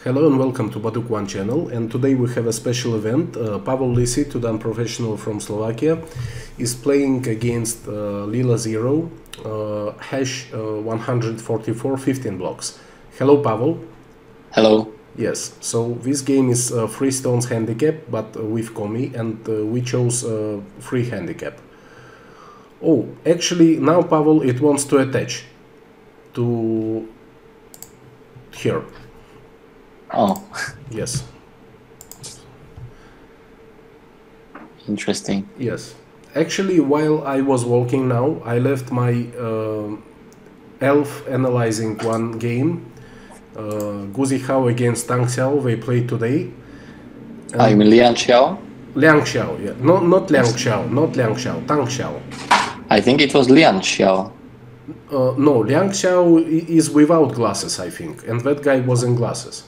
Hello and welcome to Baduk One channel, and today we have a special event. Pavol Lisy, Tudan professional from Slovakia, is playing against Leela Zero, hash 144 15 blocks. Hello Pavol. Hello. Yes, so this game is free stones handicap, but with komi, and we chose free handicap. Oh, actually now Pavol it wants to attach to here. Oh, Yes. interesting. Yes. Actually, while I was walking now, I left my elf analyzing one game. Guzi Hao against Tang Xiao, they played today. You mean Lian Xiao? Liang Xiao, yeah. No, not Liang Xiao, not Liang Xiao, Tang Xiao. I think it was Lian Xiao. No, Liang Xiao is without glasses, I think, and that guy was in glasses.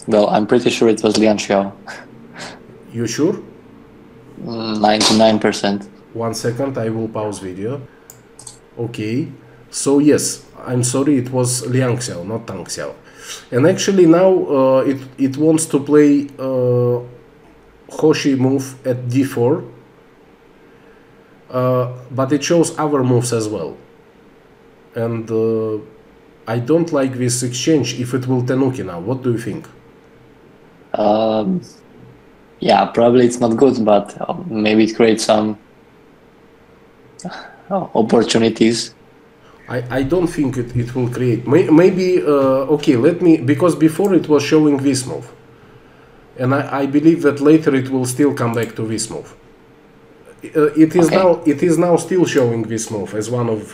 Well, I'm pretty sure it was Lian Xiao. You sure? 99%. 1 second, I will pause video. Okay, so yes, I'm sorry, it was Liang Xiao, not Tang Xiao. And actually now it wants to play Hoshi move at d4, but it shows other moves as well. And I don't like this exchange if it will tenuki now. What do you think? Yeah, probably it's not good, but maybe it creates some opportunities. I don't think it will create. Maybe, okay, let me, because before it was showing this move. And I believe that later it will still come back to this move. It is now still showing this move as one of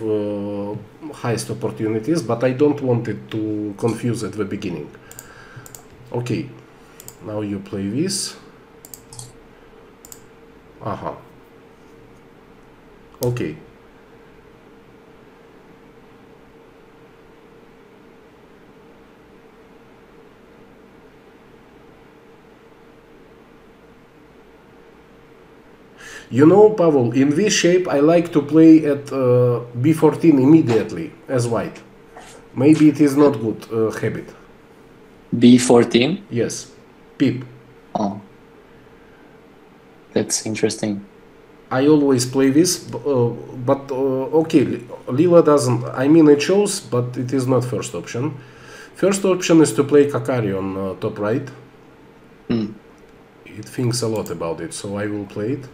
highest opportunities, but I don't want it to confuse at the beginning. Okay, now you play this. Okay. You know, Pavol, in this shape I like to play at b14 immediately as white. Maybe it is not good habit. B14? Yes, pip. Oh, that's interesting. I always play this, but okay, Leela doesn't, I mean it shows, but it is not first option. First option is to play Kakari on top right. It thinks a lot about it, so I will play it.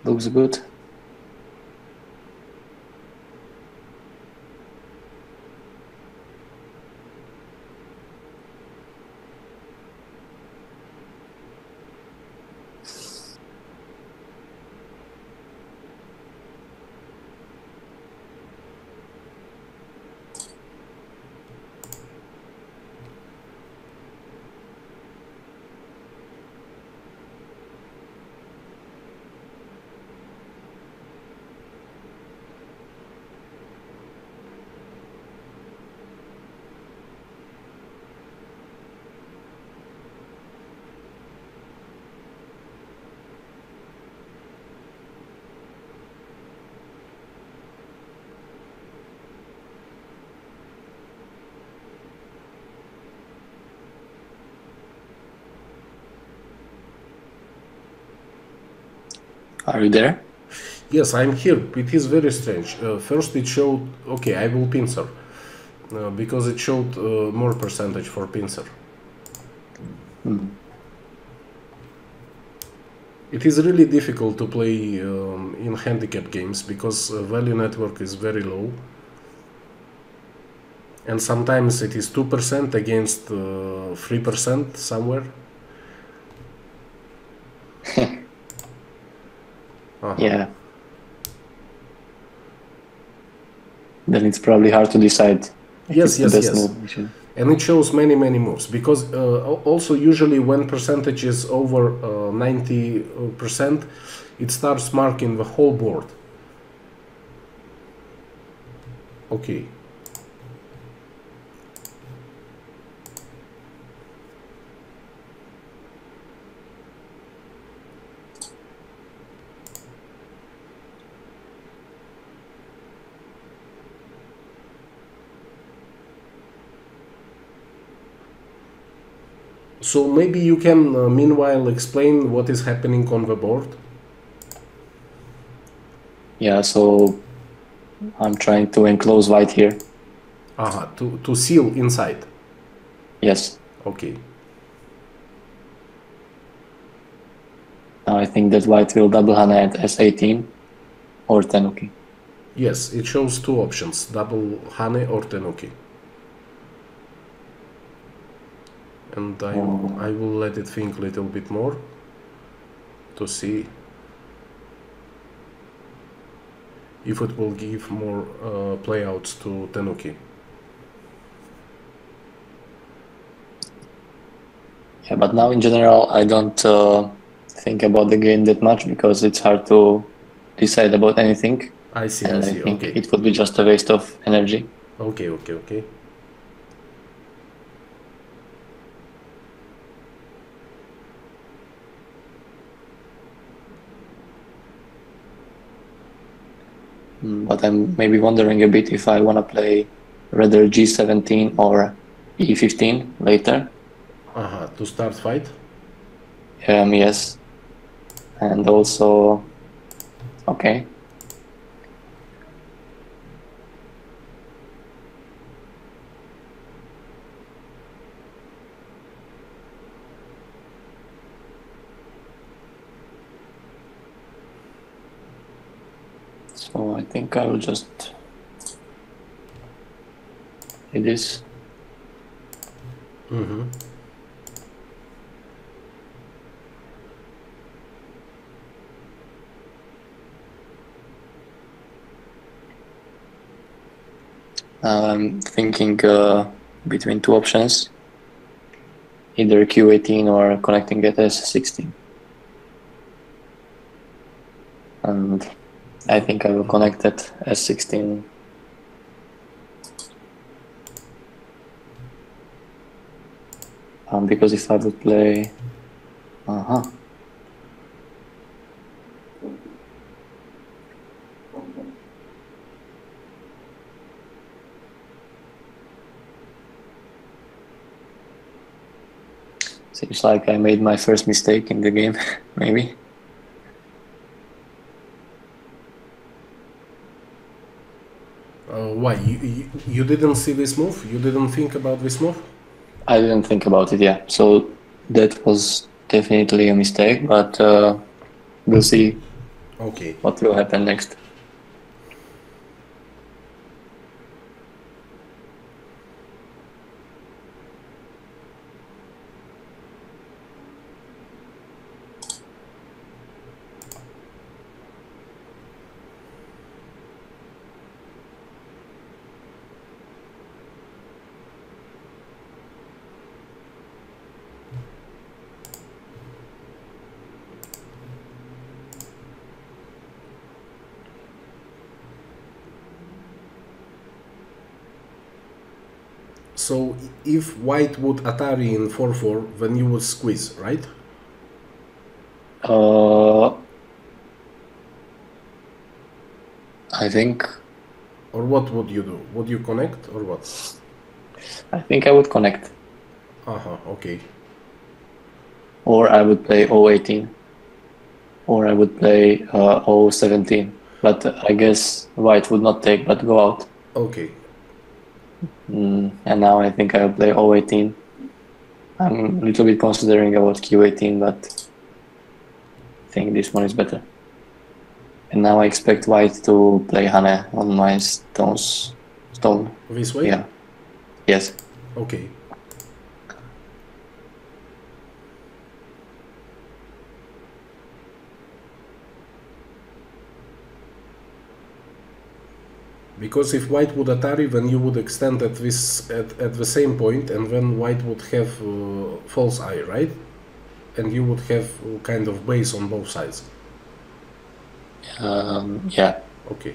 Looks good. Are you there? Yes, I'm here. It is very strange. First it showed, okay, I will pincer, because it showed more percentage for pincer. It is really difficult to play in handicap games because value network is very low. And sometimes it is 2% against 3% somewhere. Yeah. Then it's probably hard to decide. Yes. Move. And it shows many moves, because also usually when percentage is over 90%, it starts marking the whole board. Okay. So maybe you can meanwhile explain what is happening on the board. Yeah, so I'm trying to enclose white here. Aha, to seal inside. Yes. Okay. Now I think that white will double hane at S18 or tenuki. Yes, it shows two options, double hane or tenuki. And I will let it think a little bit more to see if it will give more playouts to tenuki. Yeah, but now in general I don't think about the game that much because it's hard to decide about anything. I see, And I I see, think okay. it would be just a waste of energy. Okay, okay, okay. But I'm maybe wondering a bit if I want to play rather G17 or E15 later. Aha, to start fight? Yes. And also, okay. So I think I will just do this. Mm-hmm. I'm thinking between two options, either Q18 or connecting at S16. And I think I will connect at S16. Because if I would play, seems like I made my first mistake in the game, maybe. Why? You didn't see this move? You didn't think about this move? I didn't think about it, yeah. So that was definitely a mistake, but we'll see Okay. what will happen next. So if white would Atari in 4-4, then you would squeeze, right? I think Or what would you do? Would you connect or what? I would connect, Aha, okay. or I would play O18, or I would play O17. But I guess white would not take, but go out. Okay. And now I think I will play O18. I'm a little bit considering about Q18, but I think this one is better. And now I expect white to play hane on my stone. This way? Yeah. Yes. Okay. Because if white would Atari, then you would extend at the same point, and then white would have false eye, right? And you would have kind of base on both sides. Yeah. Okay.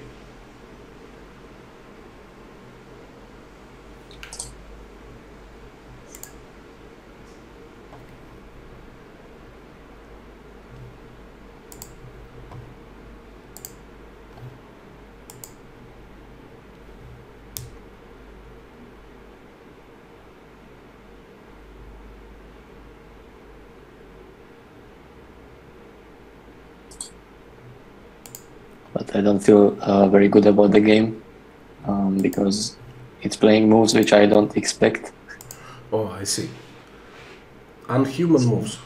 I don't feel very good about the game because it's playing moves which I don't expect. Oh, I see. Unhuman moves.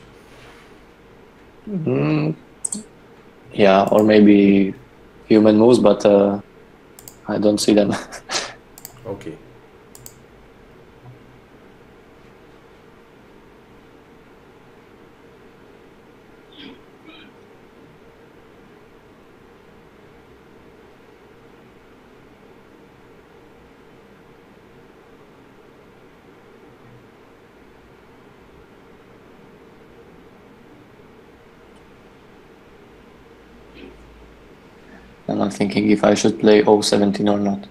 Yeah, or maybe human moves, but I don't see them. Okay. And I'm thinking if I should play O17 or not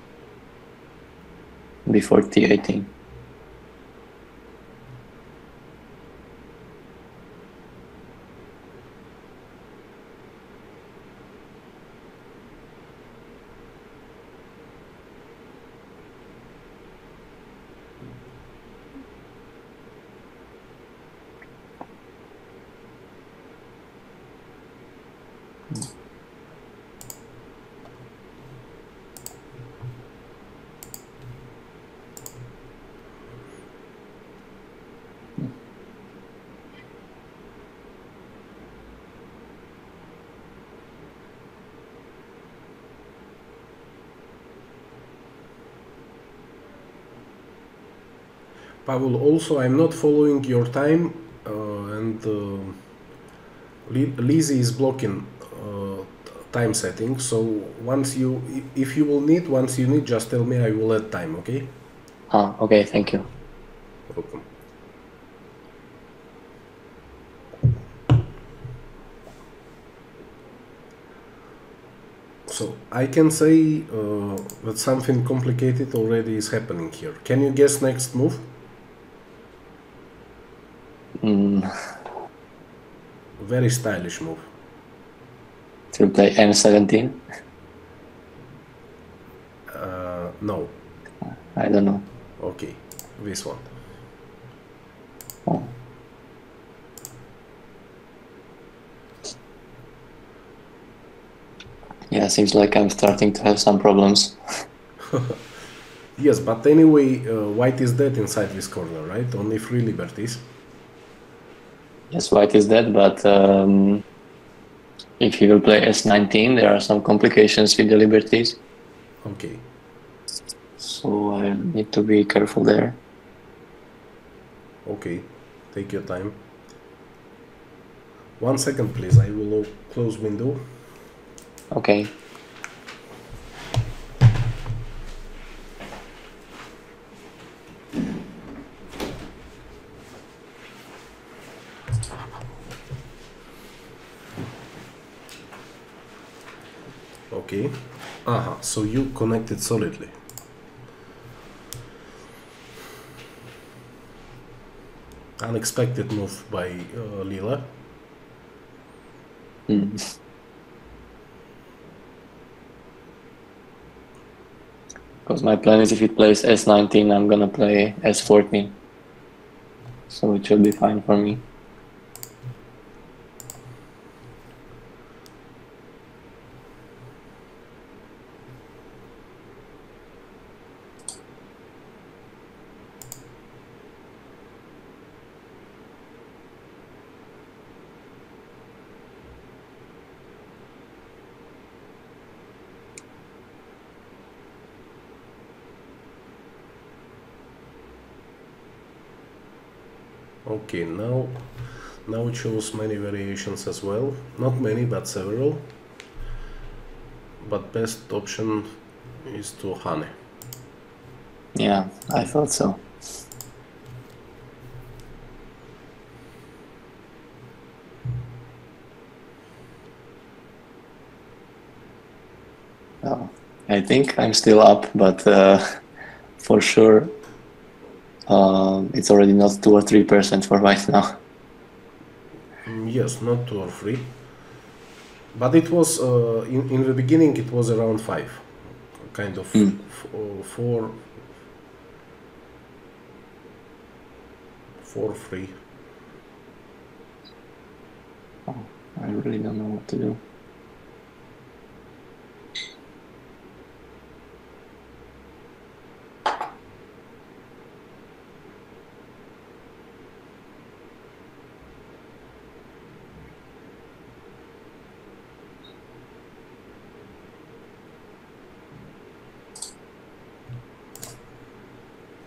before T18. Pavol, also I'm not following your time and Lisy is blocking time setting, so once you, if you will need, once you need, just tell me, I will add time, okay? Ah, okay, thank you. Welcome. So I can say that something complicated already is happening here. Can you guess next move? Very stylish move. To play N17? No. I don't know. Okay, this one. Oh. Yeah, seems like I'm starting to have some problems. Yes, but anyway, white is dead inside this corner, right? Only 3 liberties. Yes, white is dead, but if he will play S19, there are some complications with the liberties. Okay. So I need to be careful there. Okay, take your time. 1 second, please. I will close window. Okay. Okay. Aha, so you connected solidly. Unexpected move by Leela. Because my plan is if it plays S19, I'm gonna play S14. So it should be fine for me. Okay, now it shows many variations as well. Not many, but several. But best option is to Hane. Yeah, I thought so. Well, I think I'm still up, but for sure it's already not 2 or 3% for right now. Yes, not 2 or 3. But it was, in the beginning, it was around 5. Kind of 4, 3. Oh, I really don't know what to do.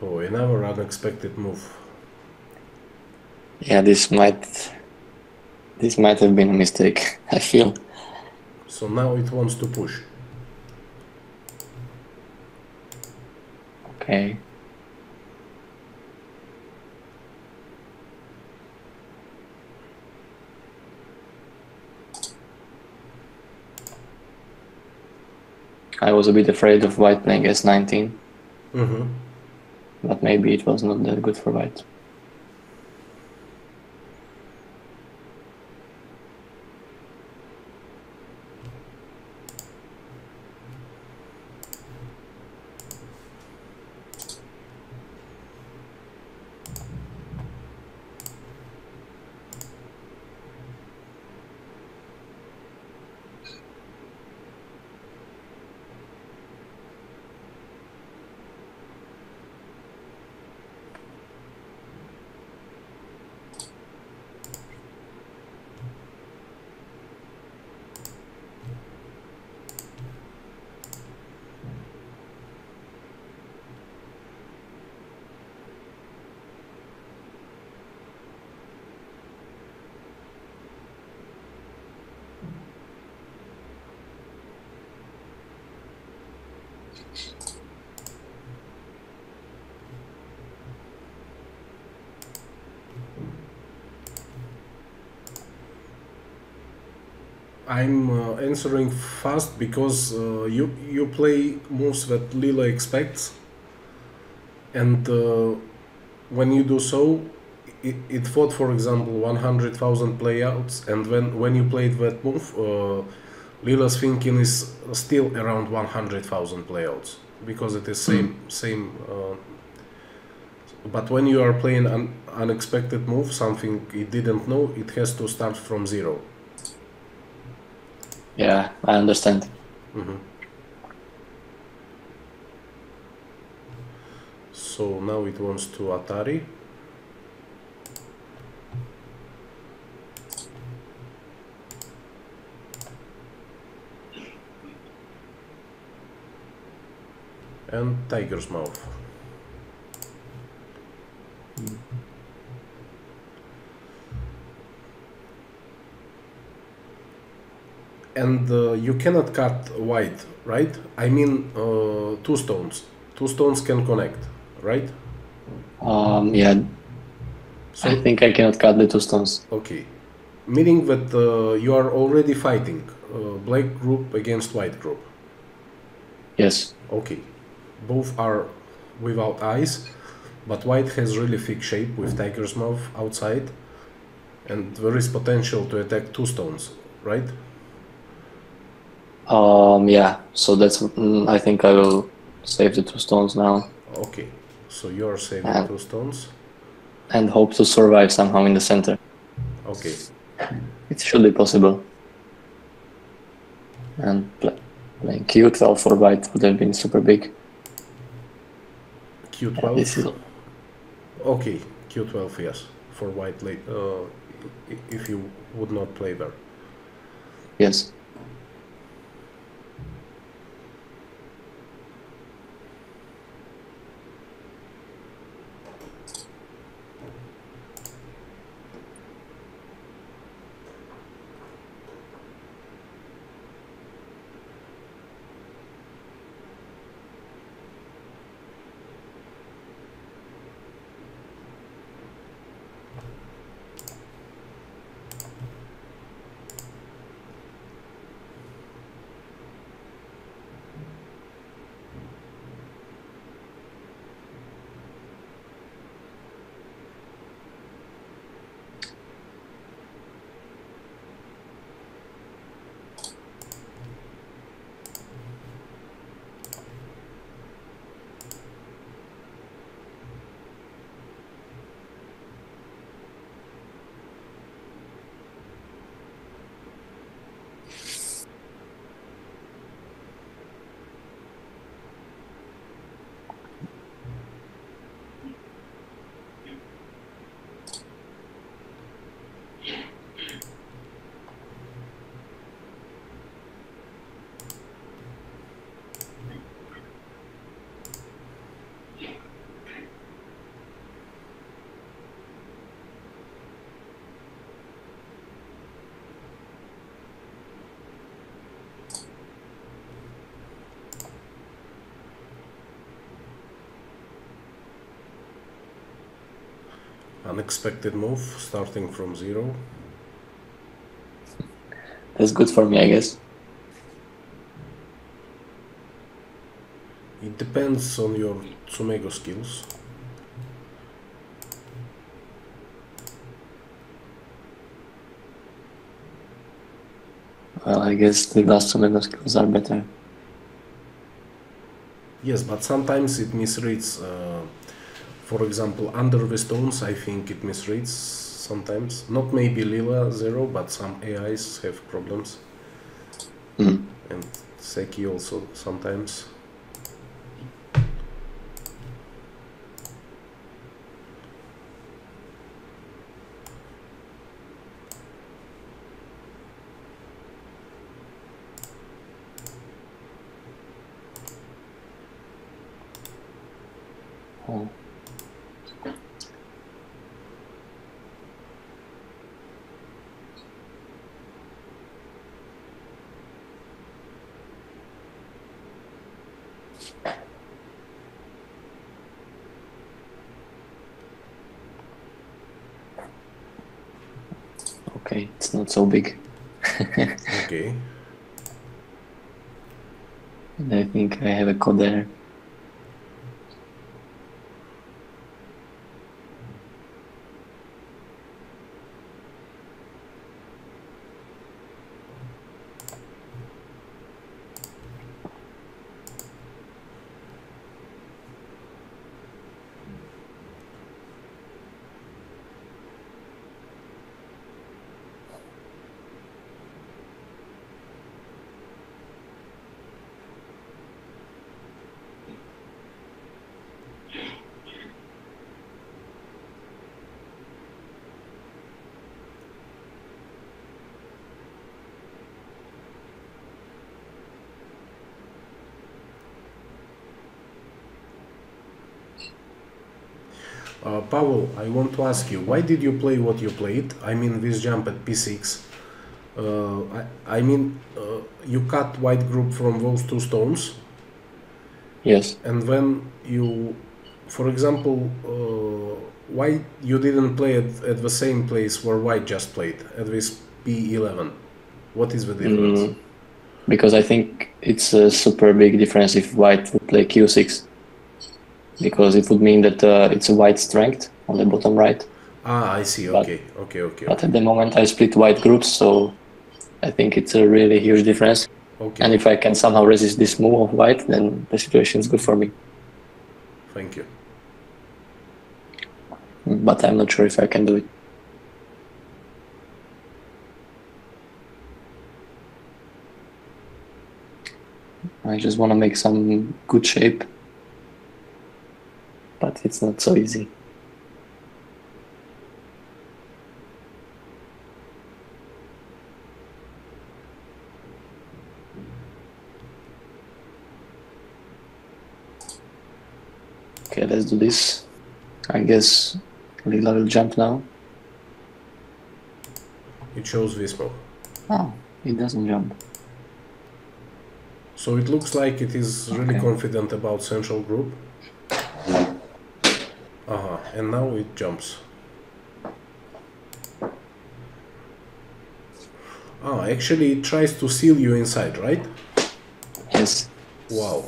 Oh, another unexpected move. Yeah, this might have been a mistake, I feel. So now it wants to push. Okay. I was a bit afraid of white playing S19, but maybe it was not that good for white. I'm answering fast because you play moves that Leela expects, and when you do so, it fought, for example, 100,000 playouts, and when you played that move, Leela's thinking is still around 100,000 playouts because it is same. But when you are playing an unexpected move, something it didn't know, it has to start from zero. Yeah, I understand. So now it wants to Atari. And Tiger's Mouth. And you cannot cut white, right? I mean, two stones. Two stones can connect, right? Yeah, So, I think I cannot cut the two stones. okay. Meaning that you are already fighting black group against white group. Yes. Okay. Both are without eyes, but white has really thick shape with Tiger's Mouth outside, and there is potential to attack two stones, right? Yeah, so that's, I think I will save the two stones now. Okay, so you are saving two stones. And hope to survive somehow in the center. Okay. It should be possible. And playing Q12 for white would have been super big. Q12? Yeah, this is... Okay, Q12, yes, for white late, if you would not play there. Yes. Unexpected move, starting from 0. That's good for me, I guess. It depends on your Tsumego skills. Well, I guess the last Tsumego skills are better. Yes, but sometimes it misreads. For example, under the stones, I think it misreads sometimes. Not maybe Leela Zero, but some AIs have problems. Mm. And Seki also sometimes. Oh. Okay, it's not so big. Okay. And I think I have a code there. Pavol, I want to ask you, why did you play what you played? I mean, this jump at p6. You cut white group from those two stones. Yes. And when you, for example, why you didn't play it at the same place where white just played, at this p11? What is the difference? Because I think it's a super big difference if white would play q6. Because it would mean that it's a white strength on the bottom right. Ah, I see. Okay, okay. But at the moment I split white groups, so I think it's a really huge difference. Okay. And if I can somehow resist this move of white, then the situation is good for me. Thank you. But I'm not sure if I can do it. I just want to make some good shape, but it's not so easy. Okay, let's do this. I guess Leela will jump now. It shows this move. Oh, it doesn't jump. So it looks like it is really confident about central group. And now it jumps. Actually it tries to seal you inside, right? Yes. Wow.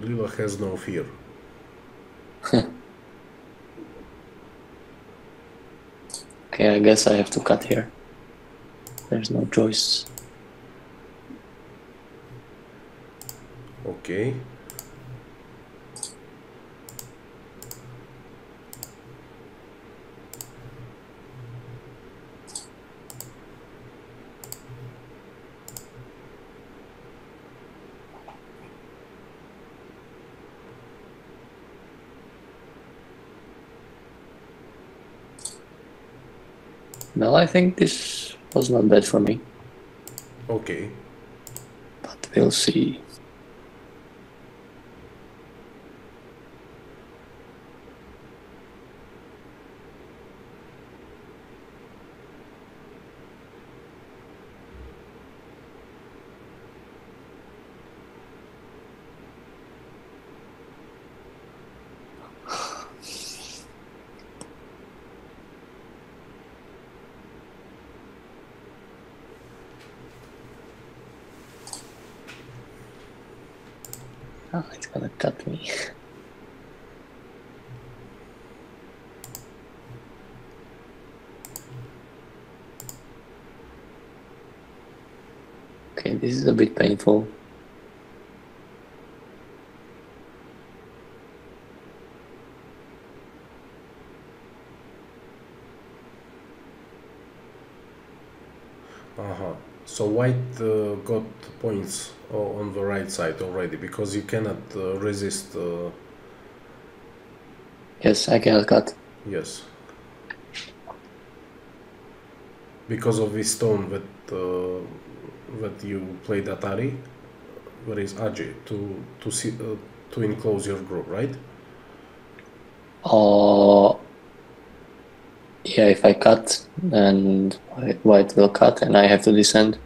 Leela has no fear. Okay, I guess I have to cut here. There's no choice. Okay. Well, I think this was not bad for me. Okay. But we'll see. Oh, it's gonna cut me. Okay, this is a bit painful. So white got points on the right side already, because you cannot resist. Yes, I cannot cut. Yes. Because of this stone that you played Atari, there is Aji to enclose your group, right? Yeah, if I cut, then white will cut, and I have to descend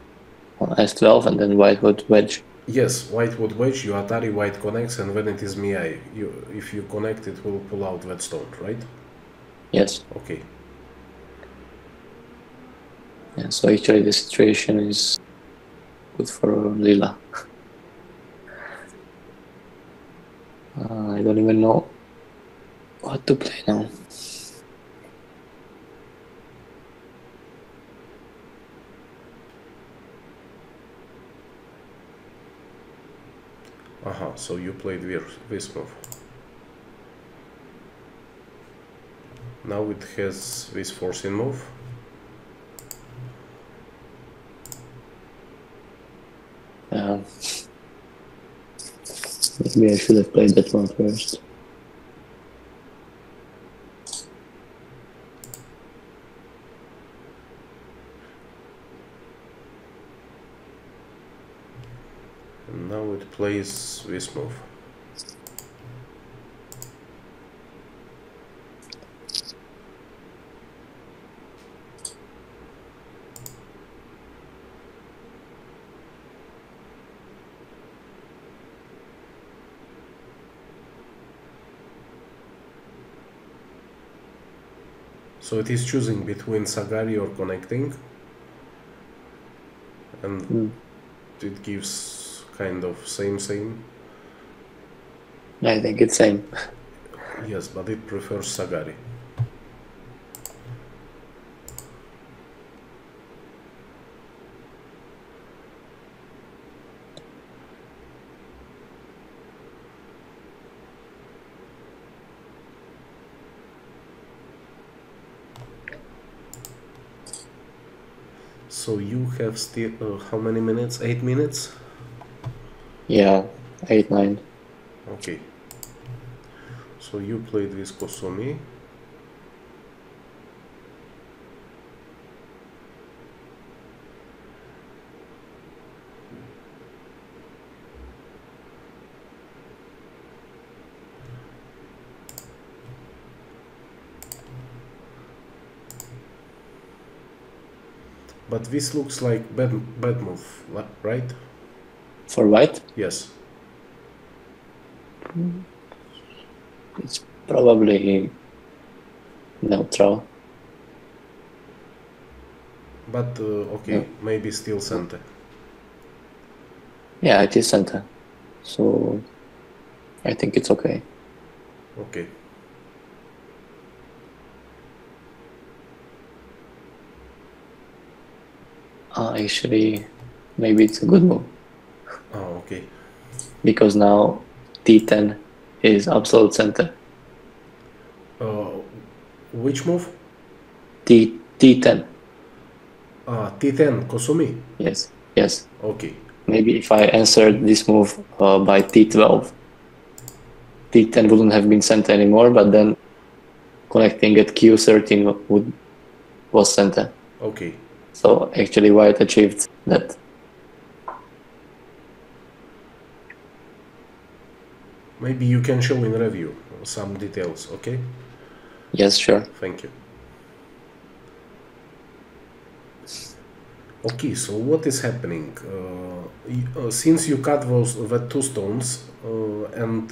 on S12, and then white would wedge. Yes, white would wedge, you Atari, white connects, and when it is Miai, if you connect, it will pull out that stone, right? Yes. Okay. Yeah, so actually the situation is good for Leela. I don't even know what to play now. So you played this move. Now it has this forcing move. Maybe I should have played that one first. And now it plays this move. So it is choosing between Sagari or connecting, and it gives kind of same. I think it's same. Yes, but it prefers Sagari. So you have still how many minutes? 8 minutes? Yeah, 8, 9. Okay. So you played with komi. But this looks like bad move, right? For white? Yes. It's probably neutral. But okay, No. maybe still center. Yeah, it is center. So I think it's okay. Okay. Actually, maybe it's a good move. Oh, okay. Because now T10 is absolute center. Which move? T10. T10, komi. Yes, yes. Okay. Maybe if I answered this move by T12, T10 wouldn't have been center anymore, but then connecting at Q13 was center. Okay. So actually white achieved that. Maybe you can show in review some details, okay? Yes, sure. Thank you. Okay, so what is happening? Since you cut the two stones and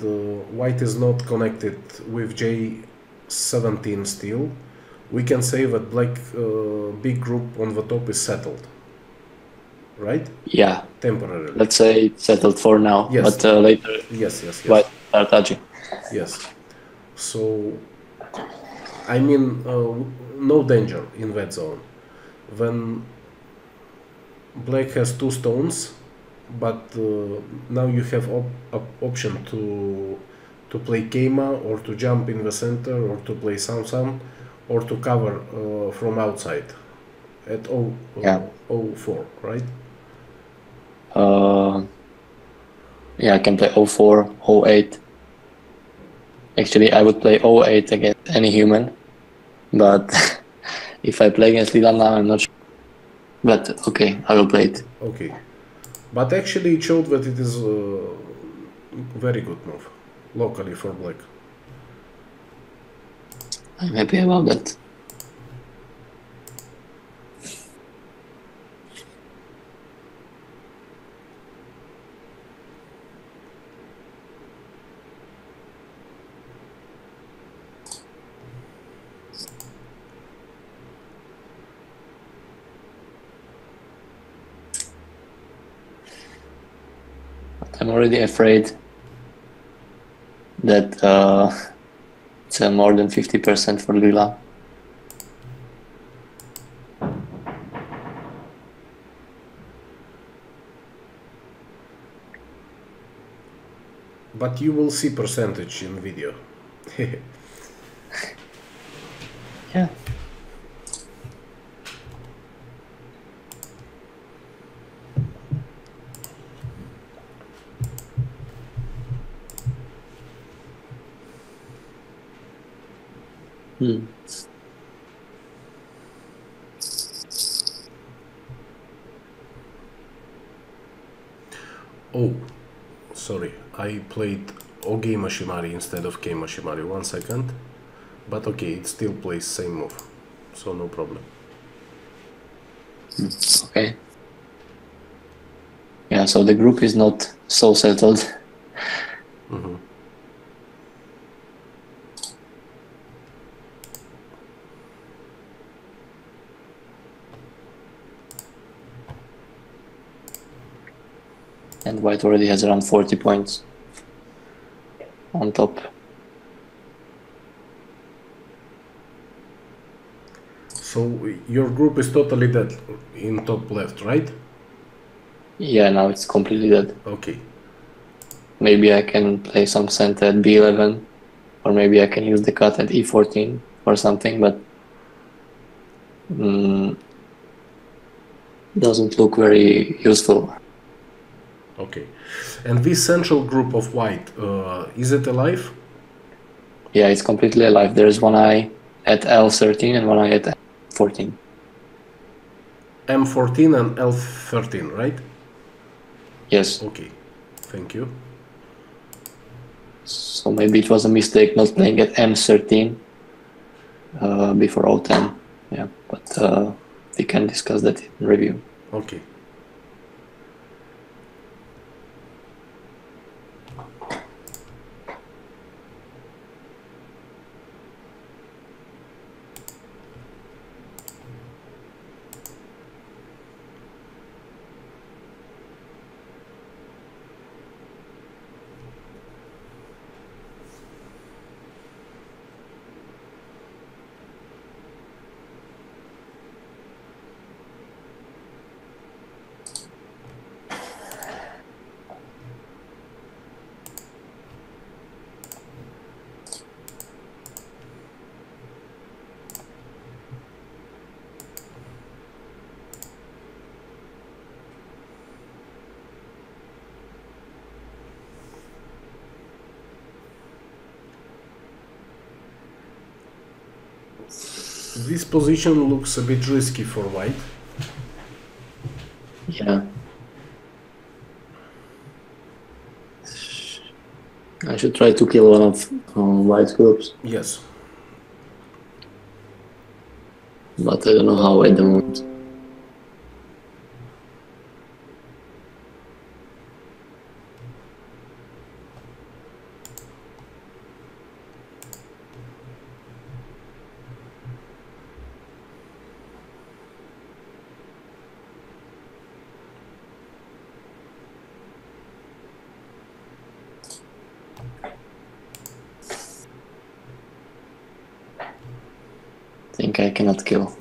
white is not connected with J17 still, we can say that black big group on the top is settled. right? Yeah. Temporarily. Let's say it's settled for now, Yes. but later Yes, yes, yes. white start touching. Yes. So, I mean, no danger in that zone. When black has two stones, but now you have option to play Keima or to jump in the center or to play Samsam or to cover from outside at Yeah. 04, right? Yeah, I can play 04, 08. Actually, I would play 08 against any human, but if I play against Leela now, I'm not sure. But okay, I will play it. Okay. But actually it showed that it is very good move locally for black. I'm happy about that. But I'm already afraid that it's more than 50% for Leela. But you will see percentage in video. Yeah. Oh, sorry, I played Oge Mashimari instead of K Mashimari. 1 second. But okay, it still plays same move, so no problem. Okay. Yeah, so the group is not so settled. And white already has around 40 points on top. So your group is totally dead in top left, right? Yeah, now it's completely dead. Okay. Maybe I can play some center at B11, or maybe I can use the cut at E14 or something, but doesn't look very useful. Okay. And this central group of white, is it alive? Yeah, it's completely alive. There's one eye at L13 and one eye at L14. M14 and L13, right? Yes. Okay. Thank you. So maybe it was a mistake not playing at M13 before O10. Yeah, but we can discuss that in review. Okay. This position looks a bit risky for white. Yeah. I should try to kill one of white's groups, Yes. but I don't know how at the moment. think I cannot kill.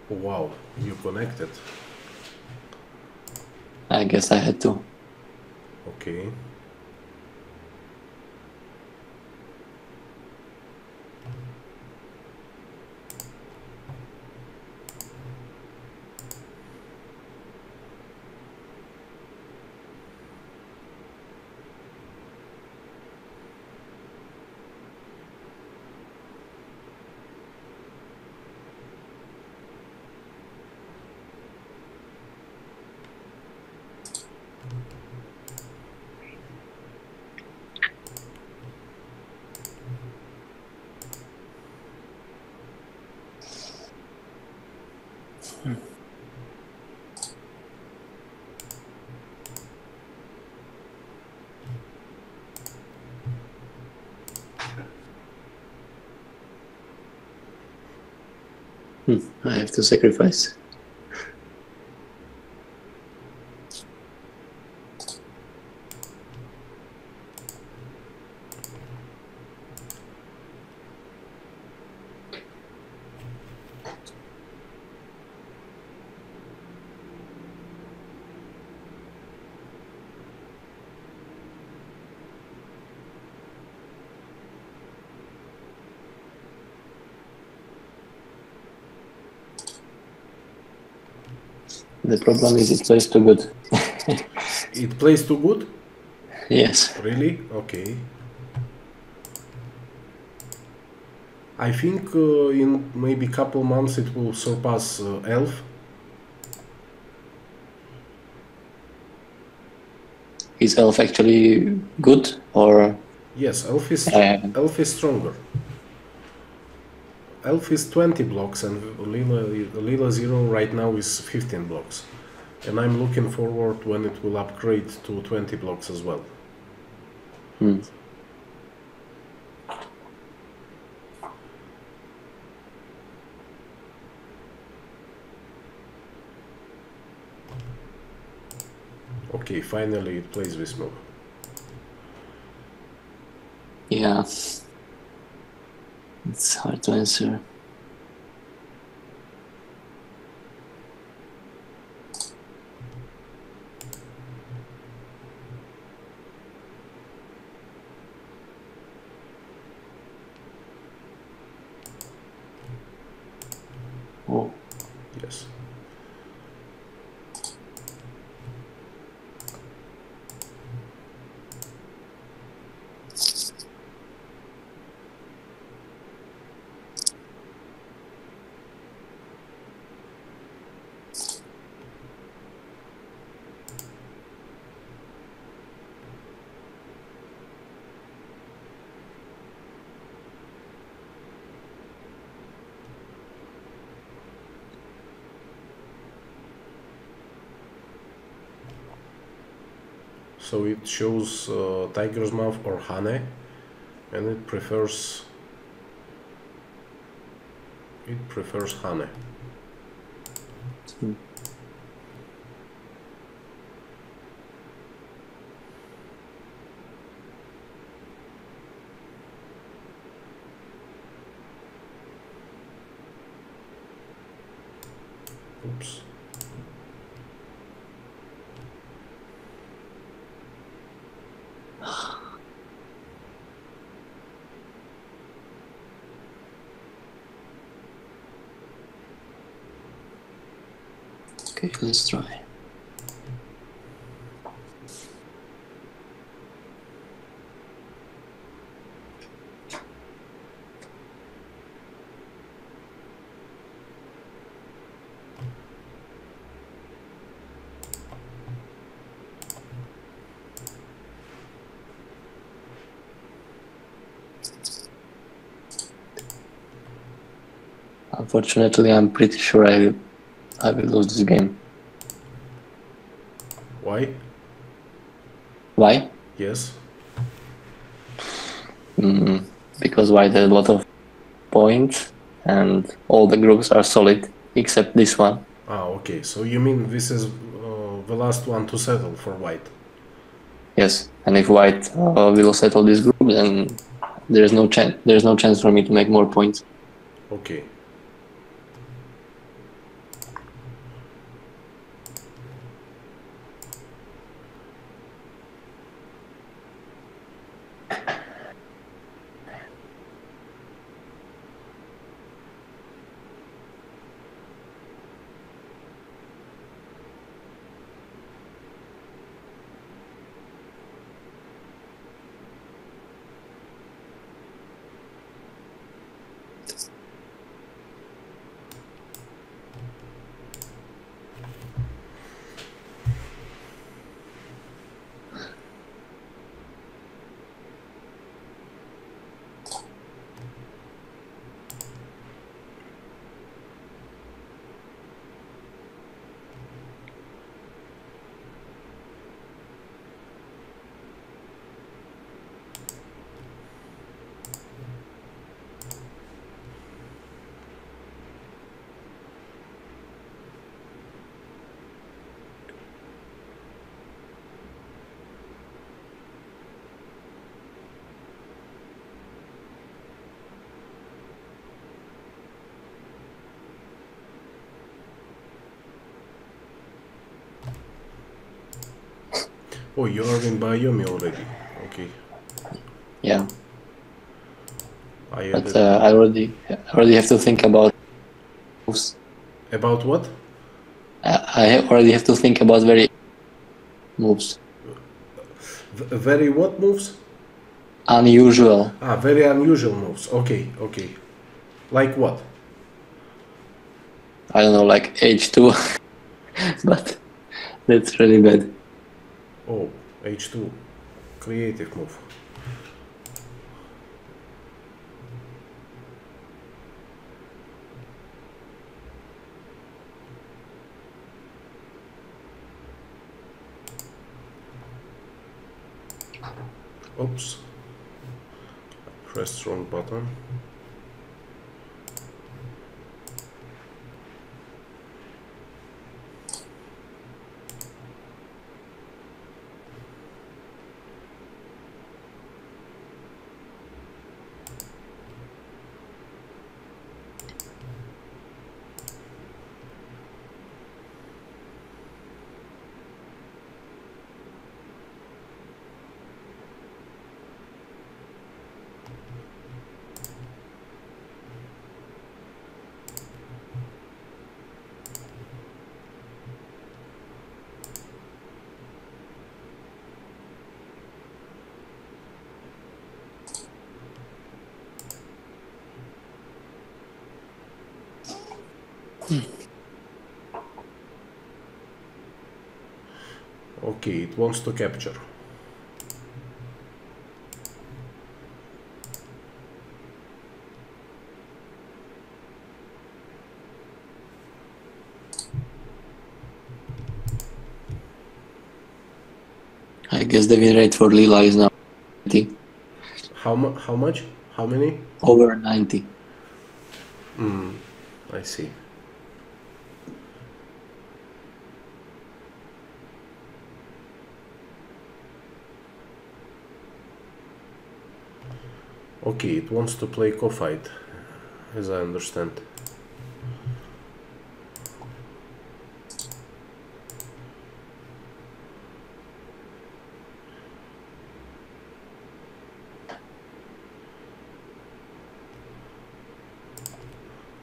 Wow, you connected. I guess I had to. Okay. I have to sacrifice. The problem is it plays too good. It plays too good? Yes. Really? Okay. I think in maybe couple months it will surpass Elf. Is Elf actually good or? Yes, Elf is stronger. Elf is 20 blocks and Leela Zero right now is 15 blocks. And I'm looking forward when it will upgrade to 20 blocks as well. Okay, finally it plays this move. Yeah. It's hard to answer. Oh. Yes. So it shows tiger's mouth or hane, and it prefers hane. Oops. Okay, let's try. Unfortunately, I'm pretty sure I will lose this game. Why? Why? Yes. Because white had a lot of points and all the groups are solid except this one. Ah, okay. So you mean this is the last one to settle for white? Yes, and if white will settle this group, then there's no chance. There's no chance for me to make more points. Okay. Oh, you are in Biomi already. Okay. Yeah, I but added. I already have to think about moves. About what? I already have to think about very moves. Very what moves? Unusual. Ah, very unusual moves. Okay, okay. Like what? I don't know, like H2, but that's really bad. Oh, H2. Creative move. Oops. Pressed wrong button. Okay, it wants to capture. I guess the win rate for Leela is now 90. How much? How many? Over 90. I see. Okay, it wants to play co-fight, as I understand.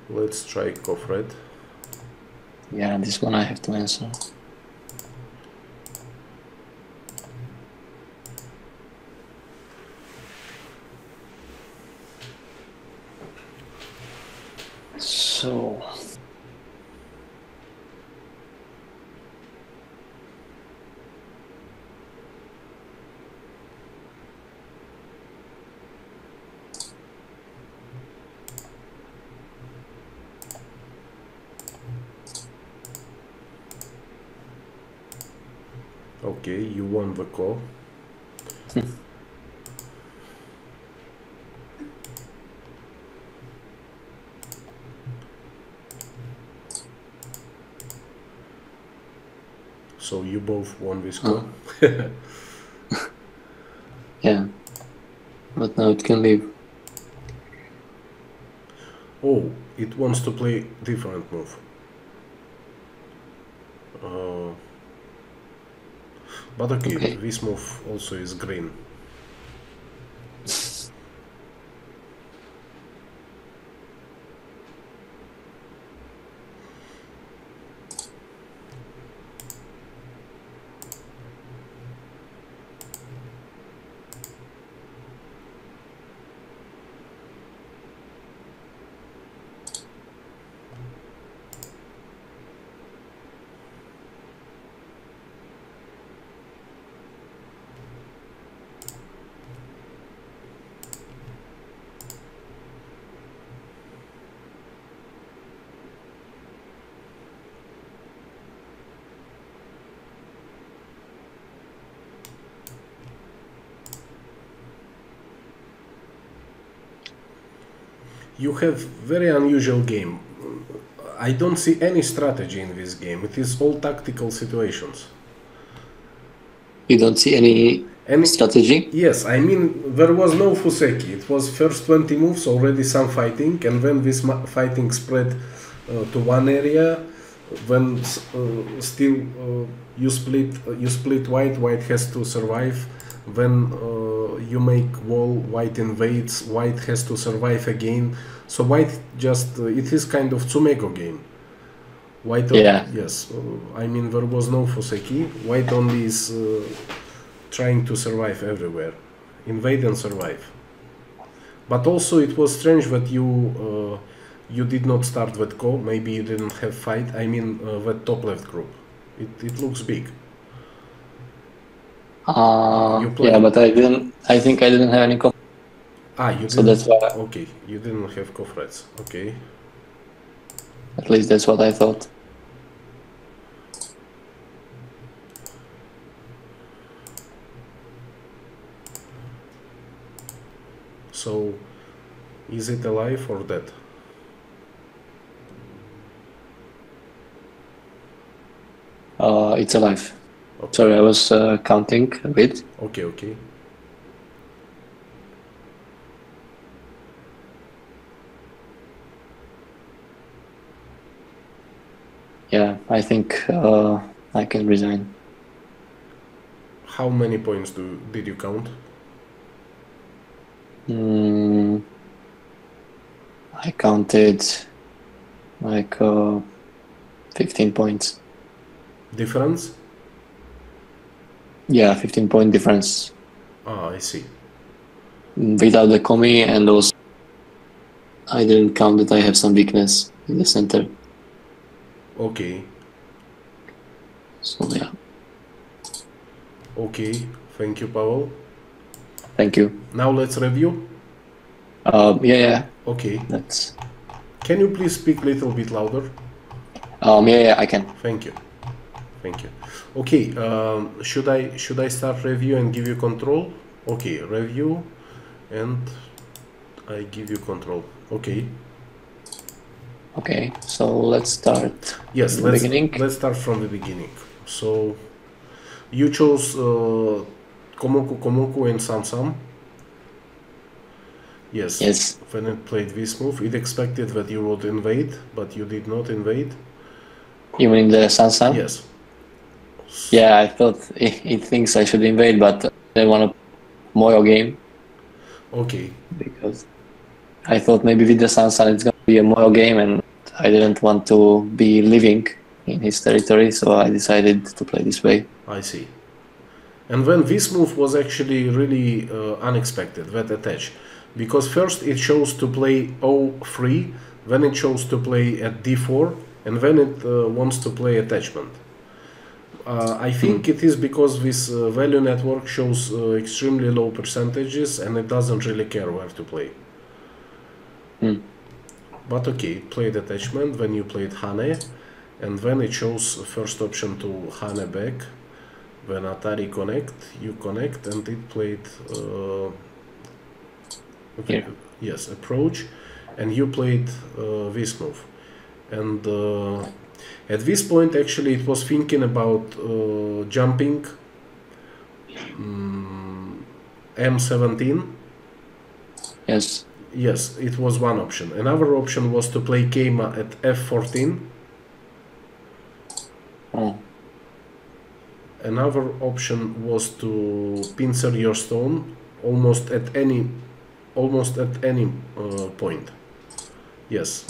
Let's try co-red. Yeah, this one I have to answer. So... Okay, you won the call. So you both won this call. Yeah, but now it can leave. Oh, it wants to play different move. But okay, this move also is green. You have very unusual game. I don't see any strategy in this game. It is all tactical situations. You don't see any strategy? Yes, I mean, there was no Fuseki. It was first 20 moves, already some fighting, and when this fighting spread to one area, when still you split white, white has to survive. When you make wall, white invades, white has to survive again. So white just, it is kind of Tsumego game. White, yeah. Yes, I mean, there was no Fuseki. White only is trying to survive everywhere, invade and survive. But also it was strange that you did not start that ko. Maybe you didn't have fight. I mean that top left group. It looks big. Yeah, but I didn't. I think I didn't have any ko. Ah, you didn't. So that's why. Okay, you didn't have ko threats. Okay. At least that's what I thought. So, is it alive or dead? It's alive. Okay. Sorry, I was counting a bit. Okay, okay. Yeah, I think I can resign. How many points did you count? I counted like 15 points. Difference? Yeah, 15-point difference. Ah, I see. Without the komi, and also I didn't count that I have some weakness in the center. Okay. So yeah. Okay, thank you, Pavol. Thank you. Now let's review. Yeah. Okay. That's... Can you please speak a little bit louder? Yeah, I can. Thank you. Thank you. Okay. Should I start review and give you control? Okay, review, and I give you control. Okay. Okay, so let's start. Yes, from the beginning. Let's start from the beginning. So you chose Komoku and Sam. Yes. Yes. When it played this move, it expected that you would invade, but you did not invade. You mean the Sansan? Yes. Yeah, I thought it thinks I should invade, but I want a Moyo game. Okay. Because I thought maybe with the Sansan it's going to be a Moyo game, and I didn't want to be living in his territory, so I decided to play this way. I see. And then this move was actually really unexpected, that attach. Because first it chose to play O3, then it chose to play at D4, and then it wants to play attachment. I think it is because this value network shows extremely low percentages and it doesn't really care where to play. But okay, it played attachment, then you played Hane, and then it shows first option to Hane back. When Atari connect, you connect, and it played yes, approach, and you played this move. And at this point, actually, it was thinking about jumping M17. Yes. Yes, it was one option. Another option was to play Keima at F14. Oh. Another option was to pincer your stone almost at any point. Yes,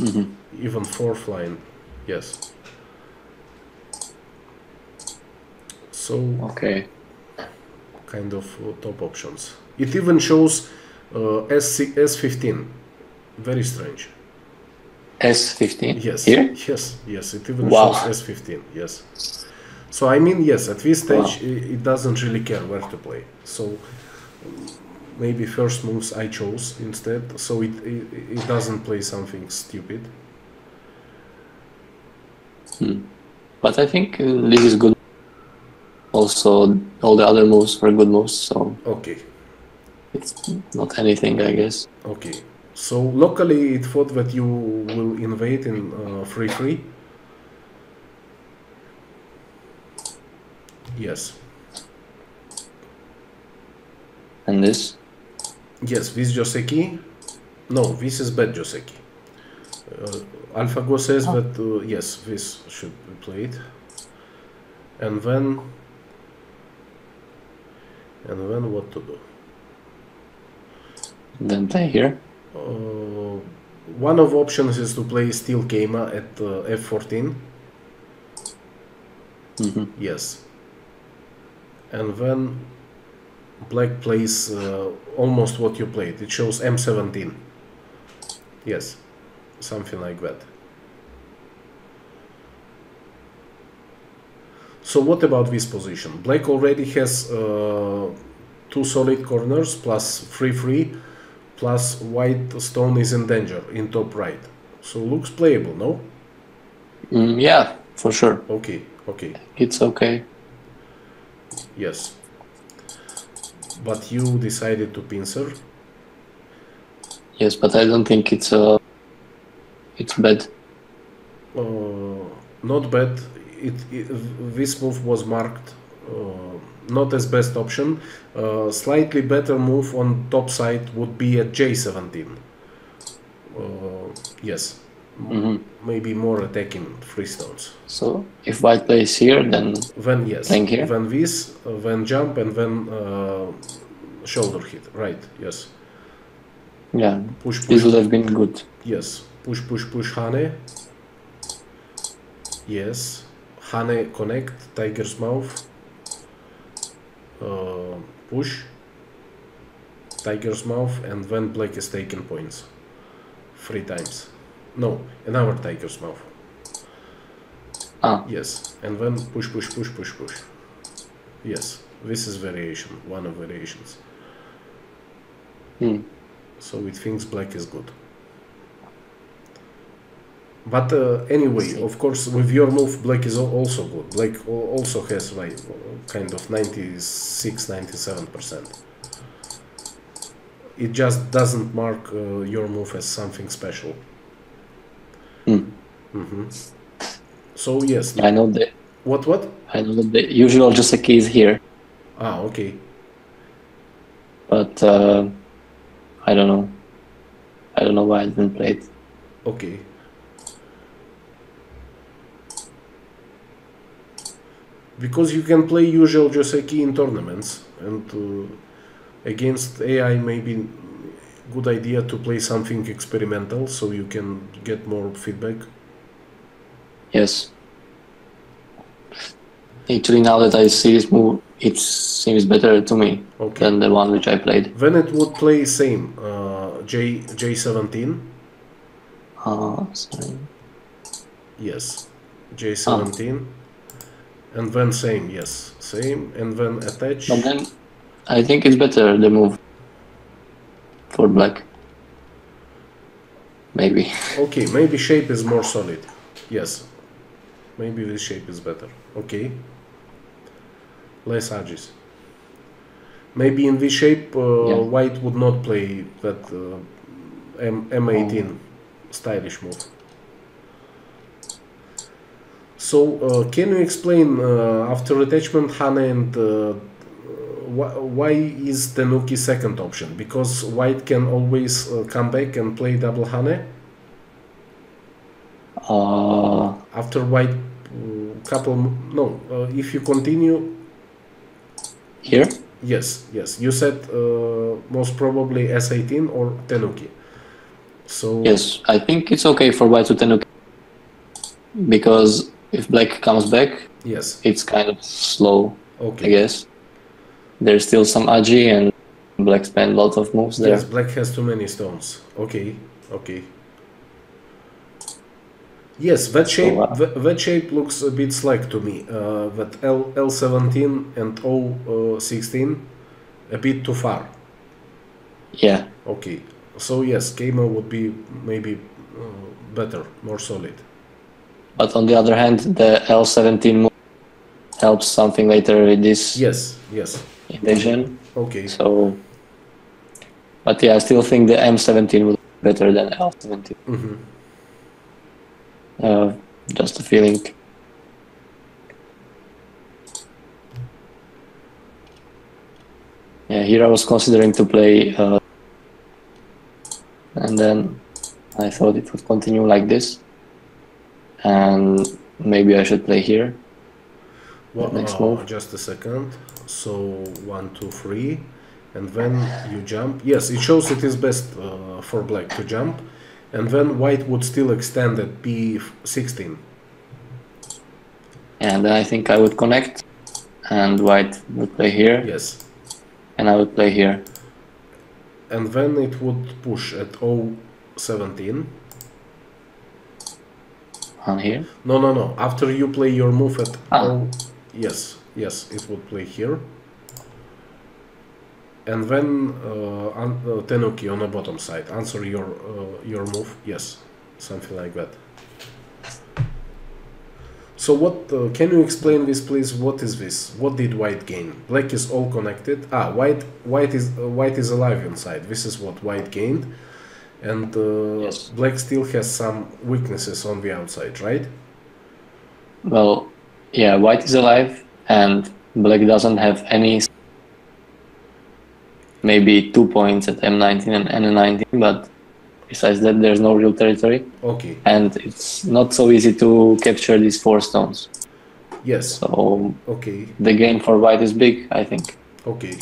even fourth line. Yes. So okay, kind of top options. It even shows S15. Very strange. S15. Yes. Here? Yes. It even shows S15. Yes. So I mean, yes, at this stage it doesn't really care where to play. So maybe first moves I chose instead, so it doesn't play something stupid. But I think this is good. Also, all the other moves were good moves, so okay, it's not anything, I guess. Okay, so locally it thought that you will invade in 3-3. Yes. And this? Yes, this Joseki. No, this is bad Joseki. AlphaGo says that yes, this should be played. And then what to do? Then play here. One of options is to play Steel Keima at F14. Yes. And then black plays almost what you played. It shows M17. Yes, something like that. So what about this position? Black already has 2 solid corners plus 3-3, plus white stone is in danger in top right. So looks playable, no? Yeah, for sure. Okay. It's okay. Yes. But you decided to pincer? Yes, but I don't think it's bad. Not bad. This move was marked not as best option. Slightly better move on top side would be at J17. Yes. Maybe more attacking free stones. So if white plays here, then yes, playing here? then this, then jump, and then shoulder hit. Right? Yes. Yeah. Push. This would have been good. Yes. Push. Hane. Yes. Hane connect. Tiger's mouth. Push. Tiger's mouth, and then black is taking points. 3 times. No, another tiger's mouth. Yes, and then push. Yes, this is variation, one of variations. So it thinks black is good. But anyway, of course, with your move, black is also good. Black also has like kind of 96-97%. It just doesn't mark your move as something special. So yes. I know that. What? I know that the usual Joseki is here. Okay. But I don't know. I don't know why I didn't play it. Okay. Because you can play usual Joseki in tournaments, and against AI maybe good idea to play something experimental so you can get more feedback. Yes. Actually, now that I see this move, it seems better to me than the one which I played. Then it would play same J17. Sorry. Yes, J17, and then same. Yes, same, and then attach. But then I think it's better the move for black. Maybe. Okay, maybe shape is more solid. Yes, maybe this shape is better. Okay. Less edges. Maybe in this shape, white would not play that M18 stylish move. So, can you explain after attachment Hane and why is Tenuki second option? Because white can always come back and play double Hane? After white if you continue here? Yes. You said most probably S18 or Tenuki. So yes, I think it's okay for white to Tenuki because if black comes back, yes, it's kind of slow. Okay. I guess there's still some agi and black spend lots of moves there. Yes, black has too many stones. Okay. Yes, that shape that shape looks a bit slack to me. That L17 and O16 a bit too far. Yeah. Okay. So yes, Keima would be maybe better, more solid. But on the other hand, the L17 move helps something later with this. Yes. Invasion. Okay. So, but yeah, I still think the M17 would be better than L17. Just a feeling. Yeah, here I was considering to play, and then I thought it would continue like this, and maybe I should play here. Well, next move. Just a second. So 1, 2, 3, and then you jump. Yes, it shows it is best for black to jump, and then white would still extend at P16. And then I think I would connect, and white would play here. Yes. And I would play here. And then it would push at O17. On here? No. After you play your move at O... Yes, it would play here. And then Tenuki on the bottom side. Answer your move. Yes, something like that. So what can you explain this, please? What is this? What did white gain? Black is all connected. White is alive inside. This is what white gained, and yes. Black still has some weaknesses on the outside, right? Well, yeah, white is alive, and black doesn't have any. Maybe 2 points at M19 and N19, but besides that, there's no real territory. Okay. And it's not so easy to capture these 4 stones. Yes. So okay. The gain for white is big, I think. Okay.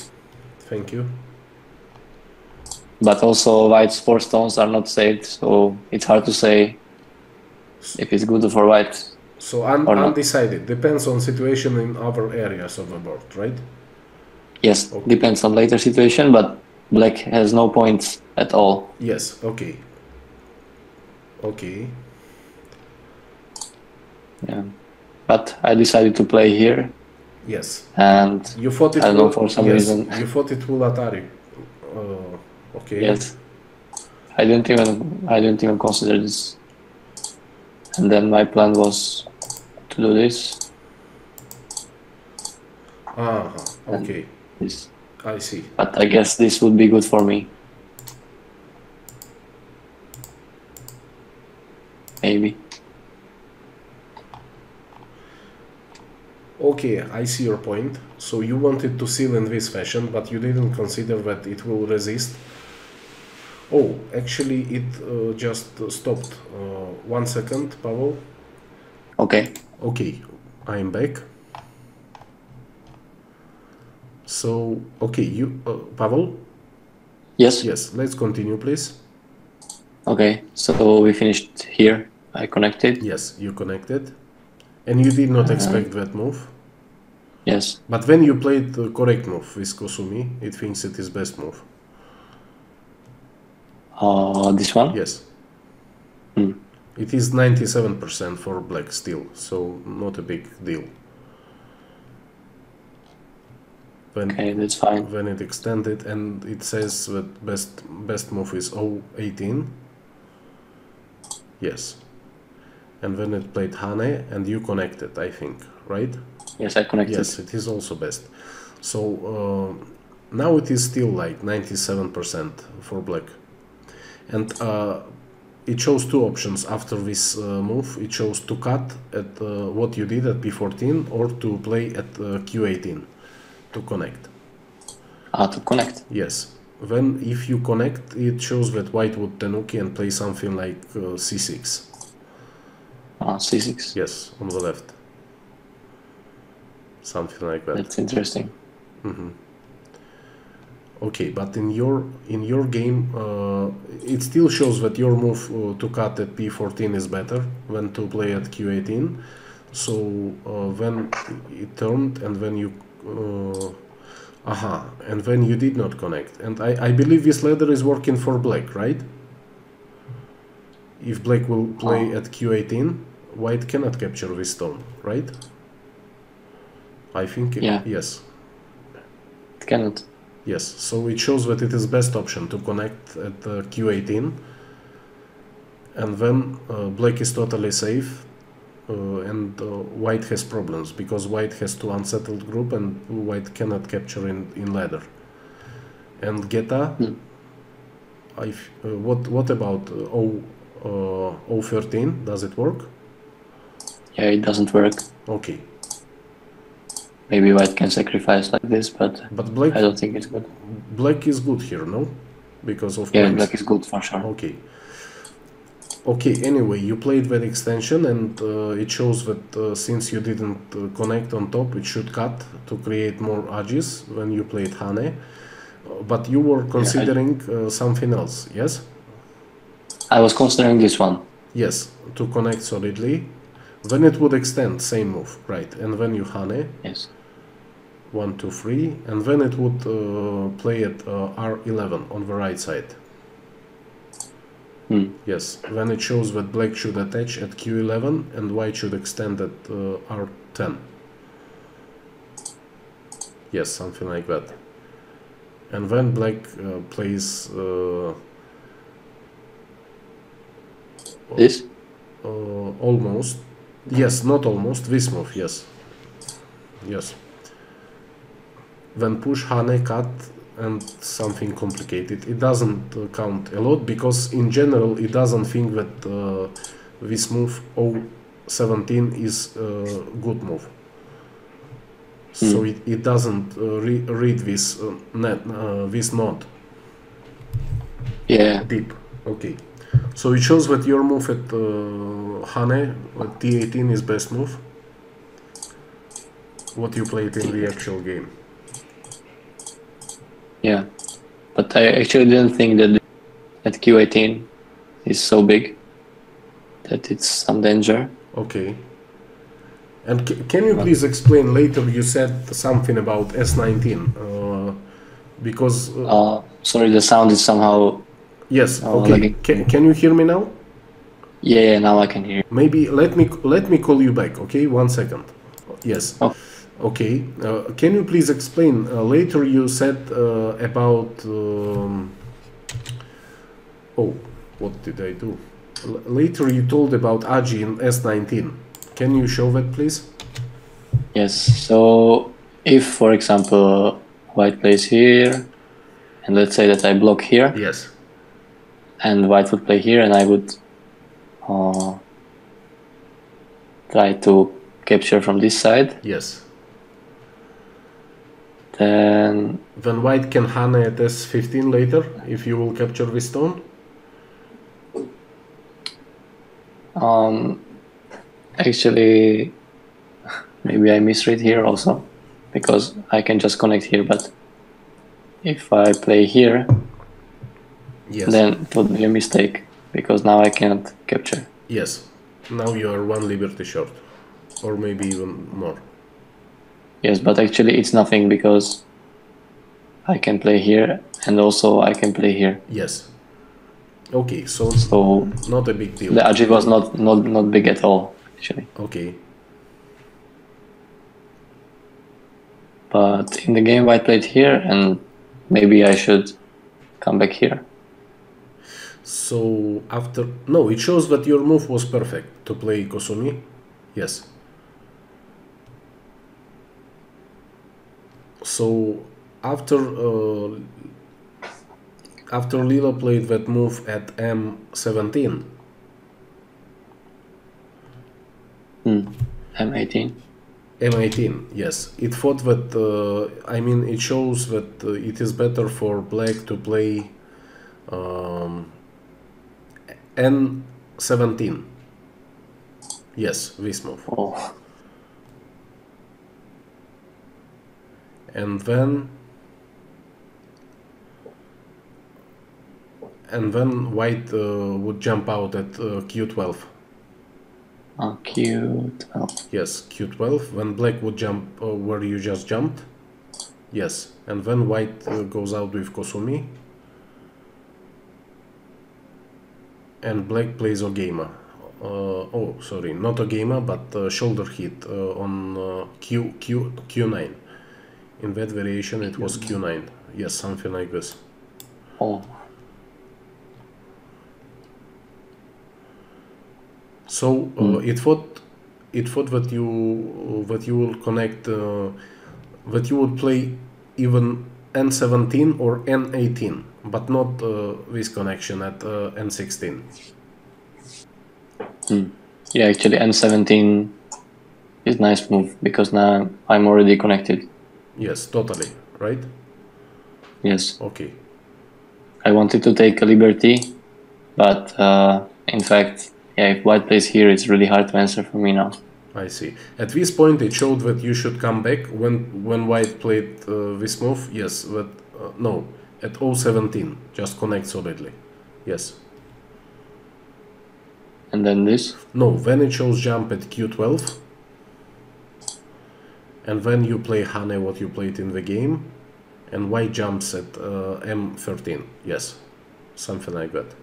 Thank you. But also white's 4 stones are not saved, so it's hard to say if it's good for white. So undecided. Depends on situation in other areas of the board, right? Yes, okay. Depends on later situation, but black has no points at all. Yes, okay. Yeah, but I decided to play here. Yes. And you thought it I don't know, for some reason. You thought it will Atari. Okay. Yes. I didn't even consider this. And then my plan was to do this. Okay. This. I see. But I guess this would be good for me. Maybe. Okay, I see your point. So you wanted to seal in this fashion, but you didn't consider that it will resist. Oh, actually it just stopped. 1 second, Pavol. Okay. Okay, I am back. So, okay, you, Pavol? Yes. Yes, let's continue, please. Okay, so we finished here. I connected. Yes, you connected. And you did not expect that move? Yes. But when you played the correct move with Kosumi, it thinks it is best move. This one? Yes. Hmm. It is 97% for black still, so not a big deal. Okay, that's fine. When it extended, and it says that best move is 018. Yes. And when it played Hane, and you connected, I think, right? Yes, I connected. Yes, it is also best. So now it is still like 97% for black. And it shows two options after this move. It shows to cut at what you did at P14 or to play at Q18 to connect. To connect? Yes. When if you connect, it shows that white would tenuki and play something like C6. C6? Yes, on the left. Something like that. That's interesting. Mm-hmm. Okay, but in your game, it still shows that your move to cut at P14 is better than to play at Q18. So when it turned and when you and when you did not connect, and I believe this ladder is working for black, right? If black will play at Q18, white cannot capture this stone, right? I think yes. It cannot. Yes, so it shows that it is best option to connect at Q18, and then black is totally safe, and white has problems because white has two unsettled group and white cannot capture in ladder. And Geta, what about 013? Does it work? Yeah, it doesn't work. Okay. Maybe white can sacrifice like this, but black, I don't think it's good. Black is good here, no? Because of yeah, points. black is good for sure. Okay. Okay, anyway, you played that extension, and it shows that since you didn't connect on top, it should cut to create more edges when you played Hane. But you were considering something else, yes? I was considering this one. Yes, to connect solidly. Then it would extend, same move, right? And then you Hane. Yes. 1, 2, 3, and then it would play at R11 on the right side. Yes, then it shows that black should attach at Q11 and white should extend at R10. Yes, something like that. And then black plays this? Almost. Yes, not almost. This move, yes. Yes. Then push, Hane, cut, and something complicated. It doesn't count a lot because in general it doesn't think that this move 017 is a good move. So it doesn't read this this node. Yeah. Deep. Okay. So it shows that your move at Hane at T18 is best move. What you played in the actual game. Yeah, but I actually didn't think that at Q18 is so big that it's some danger. Okay. And can you please explain later? You said something about S19 because. Sorry, the sound is somehow. Yes. Okay. Can you hear me now? Yeah, now I can hear you. Maybe let me call you back. Okay, 1 second. Yes. Oh. Okay. Can you please explain? Later you said about. What did I do? Later you told about Agi in S19. Can you show that, please? Yes. So if, for example, white plays here, and let's say that I block here. Yes. And white would play here, and I would try to capture from this side. Yes. Then white can Hane at S15 later if you will capture this stone. Actually, maybe I misread here also, because I can just connect here, but if I play here, then it would be a mistake, because now I can't capture. Yes, now you are 1 liberty short, or maybe even more. Yes, but actually it's nothing because I can play here and also I can play here. Yes. Okay, so not a big deal. The achieve was not big at all, actually. Okay. But in the game white played here and maybe I should come back here. So after... No, it shows that your move was perfect to play komi. Yes. So after Leela played that move at M17. M18. M18, yes. It thought that, I mean, it shows that it is better for black to play N17. Yes, this move. Oh. And then white would jump out at Q12. Q12. Yes, Q12. When black would jump where you just jumped. Yes, and then white goes out with komi. And black plays Ogema. Oh, sorry, not Ogema, but shoulder hit on Q9. In that variation, it was Q9. Yes, something like this. Oh. So it thought that you will connect that you would play even N17 or N18, but not this connection at N16. Yeah, actually N17 is nice move because now I'm already connected. Yes, totally, right? Yes. Okay. I wanted to take a liberty, but in fact, yeah, if white plays here, it's really hard to answer for me now. I see. At this point, it showed that you should come back when white played this move. Yes, but no, at O17, just connect solidly. Yes. And then this? No, then it shows jump at Q12. And then you play Hane what you played in the game. And white jumps at M13. Yes, something like that.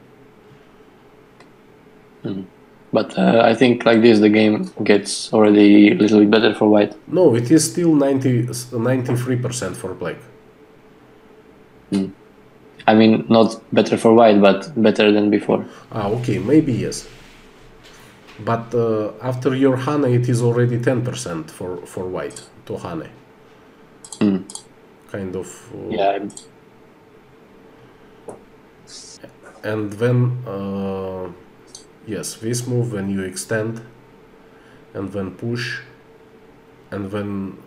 But I think like this, the game gets already a little bit better for white. No, it is still 93% for black. I mean, not better for white, but better than before. Ah, okay, maybe yes. But after your Hane, it is already 10% for white to Hane. Kind of. Yeah. And then, yes, this move when you extend, and then push, and then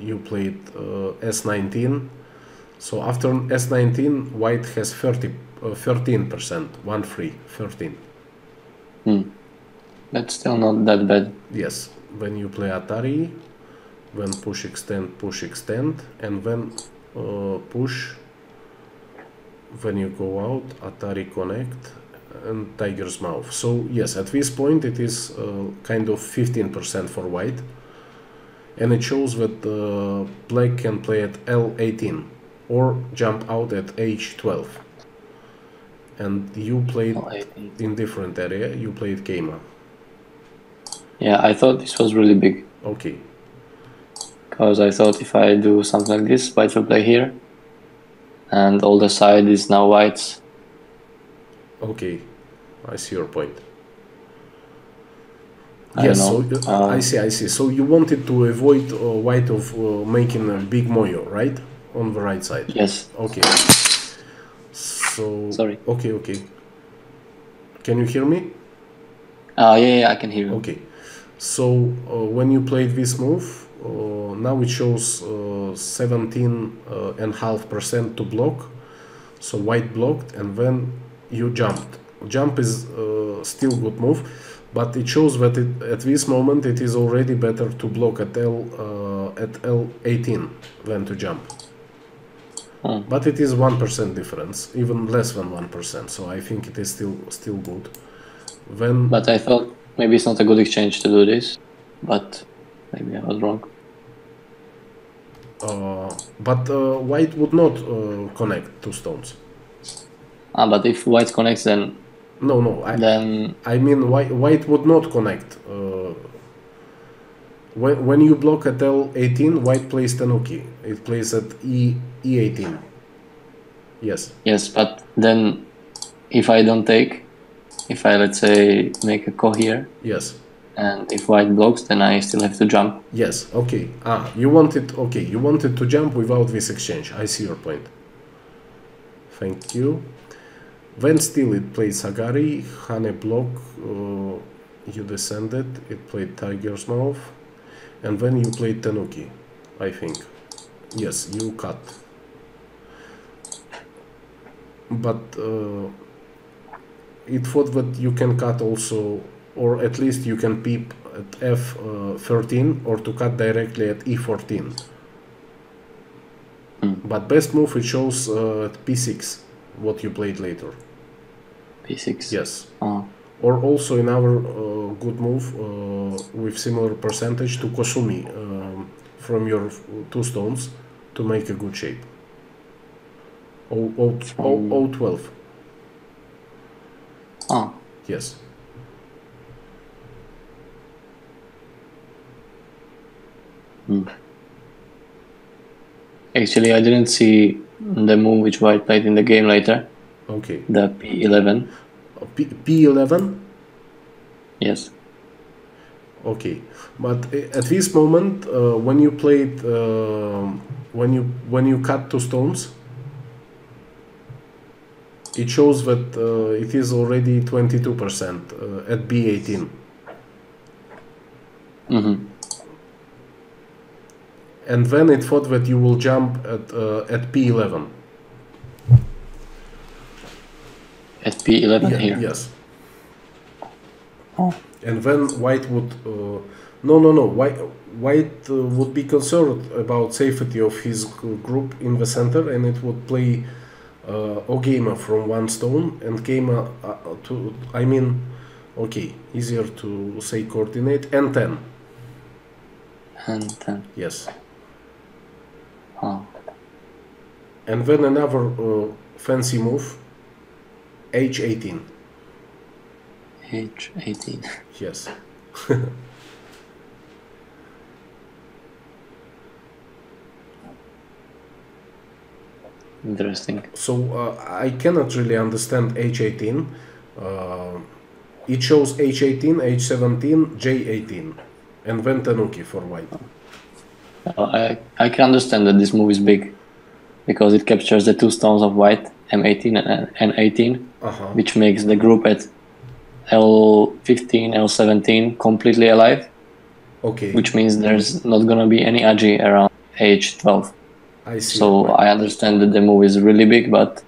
you played S19. So after S19, white has 13%, 13. That's still not that bad. Yes, when you play Atari, when push, extend, and then push, when you go out, Atari connect, and Tiger's Mouth. So yes, at this point it is kind of 15% for white, and it shows that black can play at L18 or jump out at H12. And you played in different area, you played Kema. Yeah, I thought this was really big. Okay. Because I thought if I do something like this, white will play here. And all the side is now white's. Okay, I see your point. I Yes, don't know. so I see. So you wanted to avoid white of making a big moyo, right? On the right side. Yes. Okay. So. Sorry. Okay. Can you hear me? Yeah, I can hear you. Okay. So when you played this move, now it shows 17.5% to block. So white blocked, and then you jumped. Jump is still good move, but it shows that at this moment it is already better to block at L18 than to jump. But it is 1% difference, even less than 1%. So I think it is still good. But I thought maybe it's not a good exchange to do this, but maybe I was wrong. But white would not connect two stones. Ah, but if white connects, then No, I mean white would not connect. When you block at L18, white plays Tanuki. It plays at E18. Yes. Yes, but then if I don't take, if I, let's say, make a ko here. Yes. And if white blocks, then I still have to jump. Yes, okay. You wanted to jump without this exchange. I see your point. Thank you. When still it played Sagari, Hane block, you descended, it played Tiger's Mouth, and when you played Tanuki, I think. Yes, you cut. But it thought that you can cut also, or at least you can peep at F13 or to cut directly at E14. But best move it shows at P6, what you played later. P6? Yes. Oh. Or also in our good move with similar percentage to Kosumi from your two stones to make a good shape. O12. Oh. Yes. Actually, I didn't see the move which white played in the game later. Okay. The P11. P11? Yes. Okay. But at this moment, when you played, when you cut two stones, it shows that it is already 22% at B18. And then it thought that you will jump at P11. At P11 here? Yes. Oh. And then white would... no. White would be concerned about safety of his group in the center, and it would play Ogema from one stone and Gema to... I mean, okay, easier to say coordinate, N10. N10. Yes. Oh. And then another fancy move, H18. H18. Yes. Interesting. So I cannot really understand H18. It shows H18, H17, J18, and then Tanuki for white. I can understand that this move is big because it captures the two stones of white, M18 and N18, which makes the group at L15, L17 completely alive. Okay. Which means there's not gonna be any agi around H12. I see. So I understand that the move is really big, but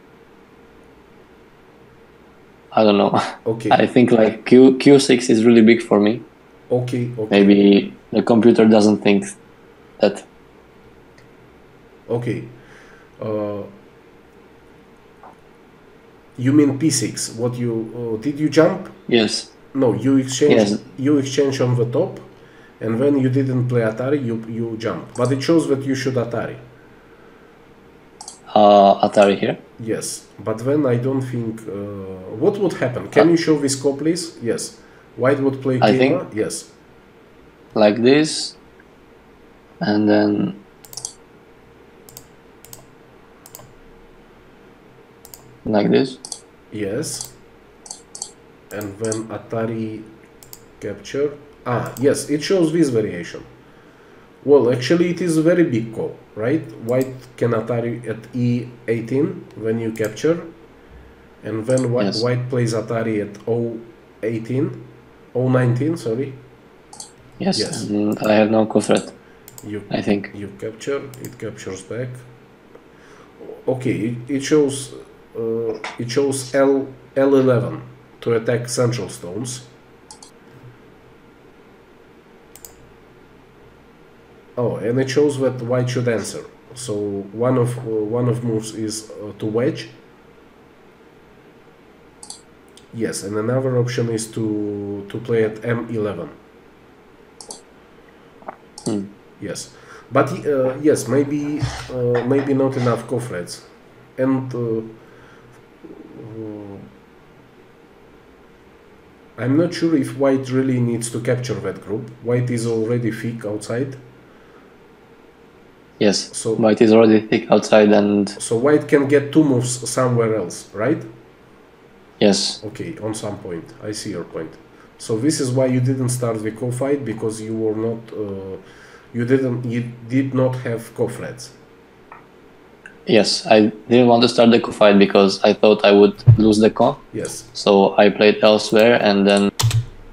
I don't know. Okay. I think like Q6 is really big for me. Okay. Maybe the computer doesn't think that. Okay. You mean P6? What you did you jump? Yes. No, you exchange. Yes. You exchange on the top, and when you didn't play Atari, you jump. But it shows that you should Atari. Atari here? Yes, but then I don't think... what would happen? Can you show this score, please? Yes. White would play I Kima? think Yes. like this, and then like this. Yes. And then Atari capture. Yes, it shows this variation. Well, actually it is a very big call, right? White can Atari at E18 when you capture, and then white plays Atari at O19, sorry. Yes. And I have no co-threat. I think you capture, it captures back. Okay, it shows L11 to attack central stones. Oh, and it shows that white should answer. So one of moves is to wedge. Yes, and another option is to play at M11. Yes, But yes, maybe maybe not enough cofrets, and I'm not sure if white really needs to capture that group. White is already thick outside. Yes, So white is already thick outside, and so white can get two moves somewhere else, right? yes, Okay, on some point. I see your point. So this is why you didn't start the co-fight, because you were not, you did not have co-threats. yes, I didn't want to start the co fight because I thought I would lose the co. Yes. So I played elsewhere, and then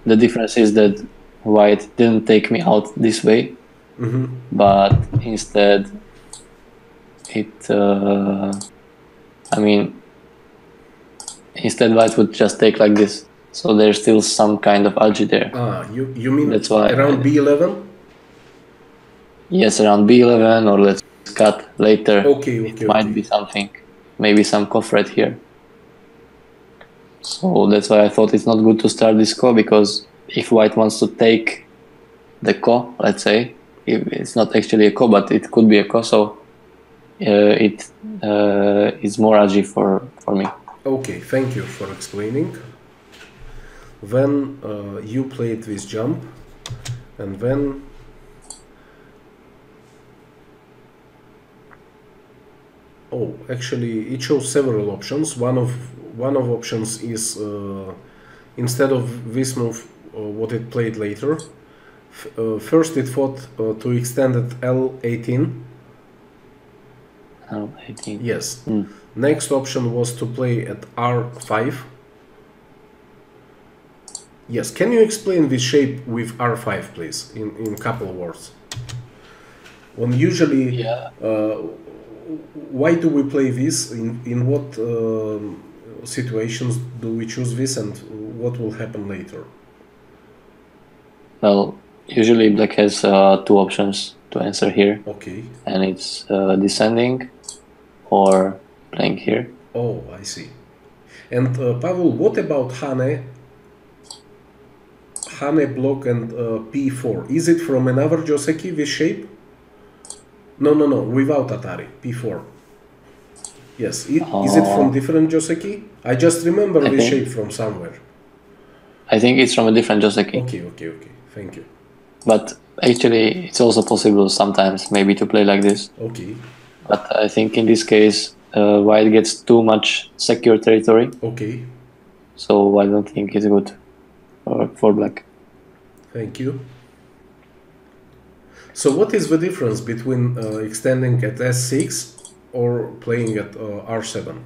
the difference is that white didn't take me out this way, but instead it, I mean, instead white would just take like this. So there's still some kind of algae there. Ah, you mean That's why around B11? Yes, around B11, or let's cut later. Okay, It might be something, maybe some cofret here. So that's why I thought it's not good to start this ko, because if white wants to take the ko, let's say, it's not actually a ko, but it could be a ko, so it is more algae for me. Okay, thank you for explaining. Then you played this jump, and then oh, actually it shows several options. One of options is instead of this move, what it played later. First it thought to extend at L18. L18. Yes. Next option was to play at R5. Yes, can you explain this shape with R5, please, in couple words? When usually, yeah. Why do we play this? In what situations do we choose this, and what will happen later? Well, usually black has two options to answer here. Okay. And it's descending or playing here. Oh, I see. And Pavol, what about Hane block and P4? Is it from another Joseki, this shape? No, without Atari, P4. Yes, is it from different Joseki? I just remember this shape from somewhere. I think it's from a different Joseki. Okay, thank you. But actually, it's also possible sometimes maybe to play like this. Okay. But I think in this case, white gets too much secure territory. Okay. So I don't think it's good for black. Thank you. So what is the difference between extending at S6 or playing at R7?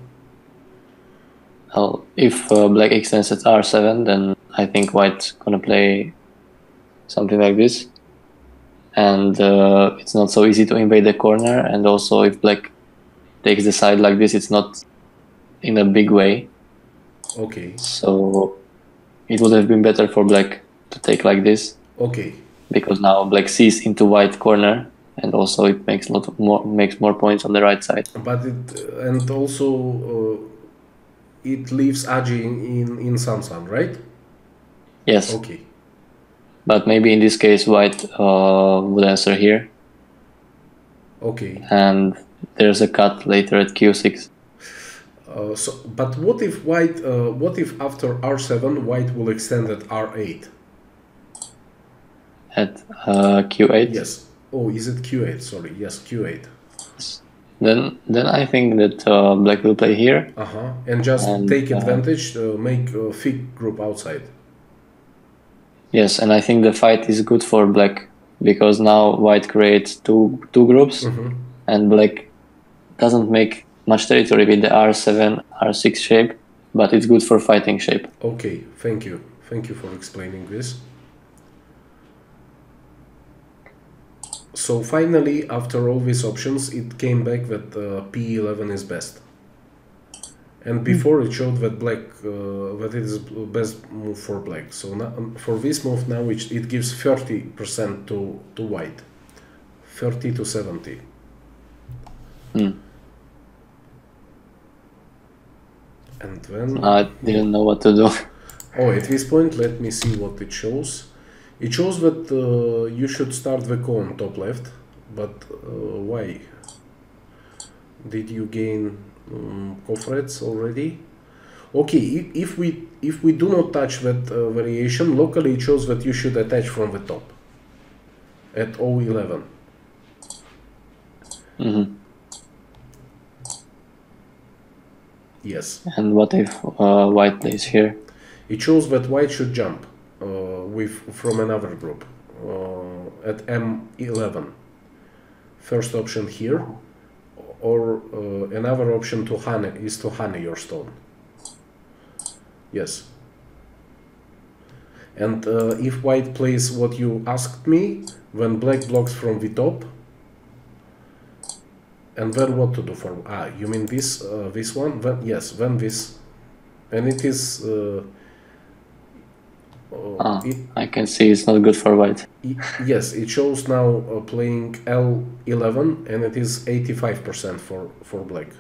Well, if black extends at R7, then I think white's gonna play something like this. And it's not so easy to invade the corner. And also if black takes the side like this, it's not in a big way. Okay. So it would have been better for black to take like this. Okay. Because now black sees into white corner, and also it makes more points on the right side. But and also it leaves Aji in Sansan, right? Yes. Okay. But maybe in this case white would answer here. Okay. And there's a cut later at Q6. But what if white? What if after R7 white will extend at R8? At Q8? Yes. Oh, is it Q8? Sorry. Yes, Q8. Then I think that black will play here. And just take advantage, make a thick group outside. Yes, and I think the fight is good for black, because now white creates two groups, and black doesn't make much territory with the R7, R6 shape, but it's good for fighting shape. Okay, thank you. Thank you for explaining this. So finally, after all these options, it came back that P11 is best. And before it showed that black, that it is best move for black. So now, for this move now, it gives 30% to white, 30 to 70. And then I didn't know what to do. Oh, at this point, let me see what it shows. It shows that you should start the ko on top left, But why? Did you gain cofrets already? Okay, if we do not touch that variation, locally it shows that you should attach from the top at 011. Mm-hmm. Yes. And what if white plays here? It shows that white should jump from another group at M11. First option here, or another option to honey your stone. Yes. And if white plays what you asked me, when black blocks from the top, and then what to do for? You mean this this one? Then, yes, then this, and it is. I can see it's not good for white. Yes, it shows now playing L11, and it is 85% for black.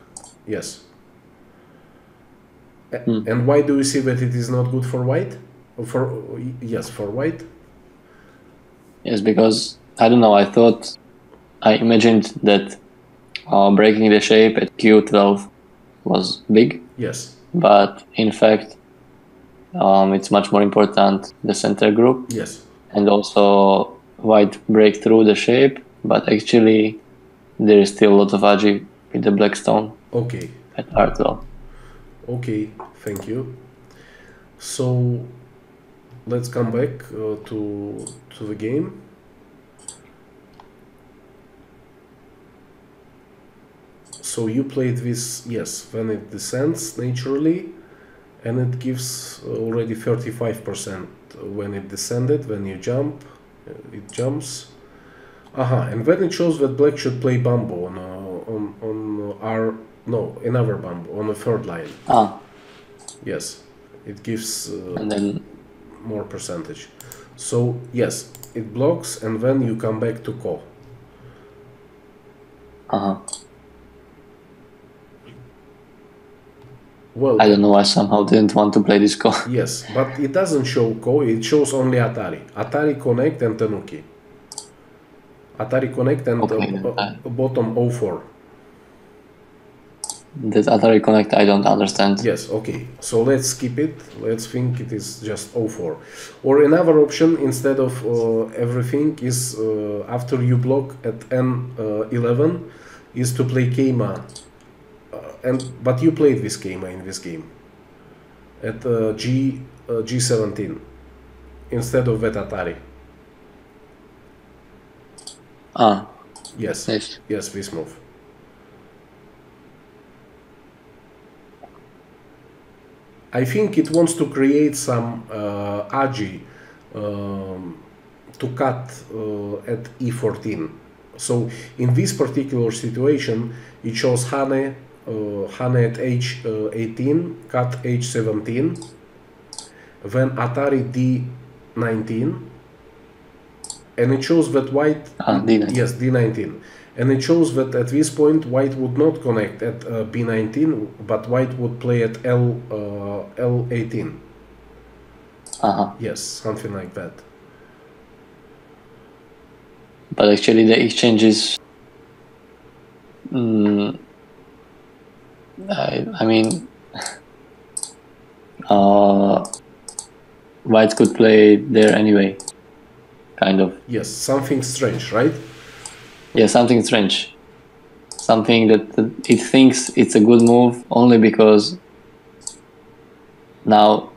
Yes. And why do you see that it is not good for white? For white. Yes, because I don't know. I imagined that breaking the shape at Q12 was big. Yes. But in fact, it's much more important the center group. Yes. And also white break through the shape, but actually there is still a lot of agi with the black stone. Okay. At R12. Okay, thank you. So let's come back to the game. So you played this, yes, when it descends naturally, and it gives already 35% when it descended. When you jump, it jumps. And then it shows that black should play bamboo on another bamboo on the third line. Yes, it gives and then more percentage. So yes, it blocks, and then you come back to ko. Well, I don't know, I somehow didn't want to play this ko. Yes, but it doesn't show ko, it shows only Atari. Atari Connect and Tanuki. Atari Connect and bottom 04. That Atari Connect I don't understand. Yes, okay. So let's skip it. Let's think it is just 04. Or another option instead of everything is after you block at N11 is to play Keima. But you played this Keima in this game at G17 instead of that Atari. Yes. Nice. Yes, this move. I think it wants to create some agi to cut at E14. So in this particular situation, it shows Hane at H18, cut H17, then Atari D19, and it shows that white... D19. Yes, D19. And it shows that at this point white would not connect at B19, but white would play at L18. Yes, something like that. But actually the exchange is... I mean... white could play there anyway. Kind of. Yes, something strange, right? Yeah, something strange. Something that it thinks it's a good move only because now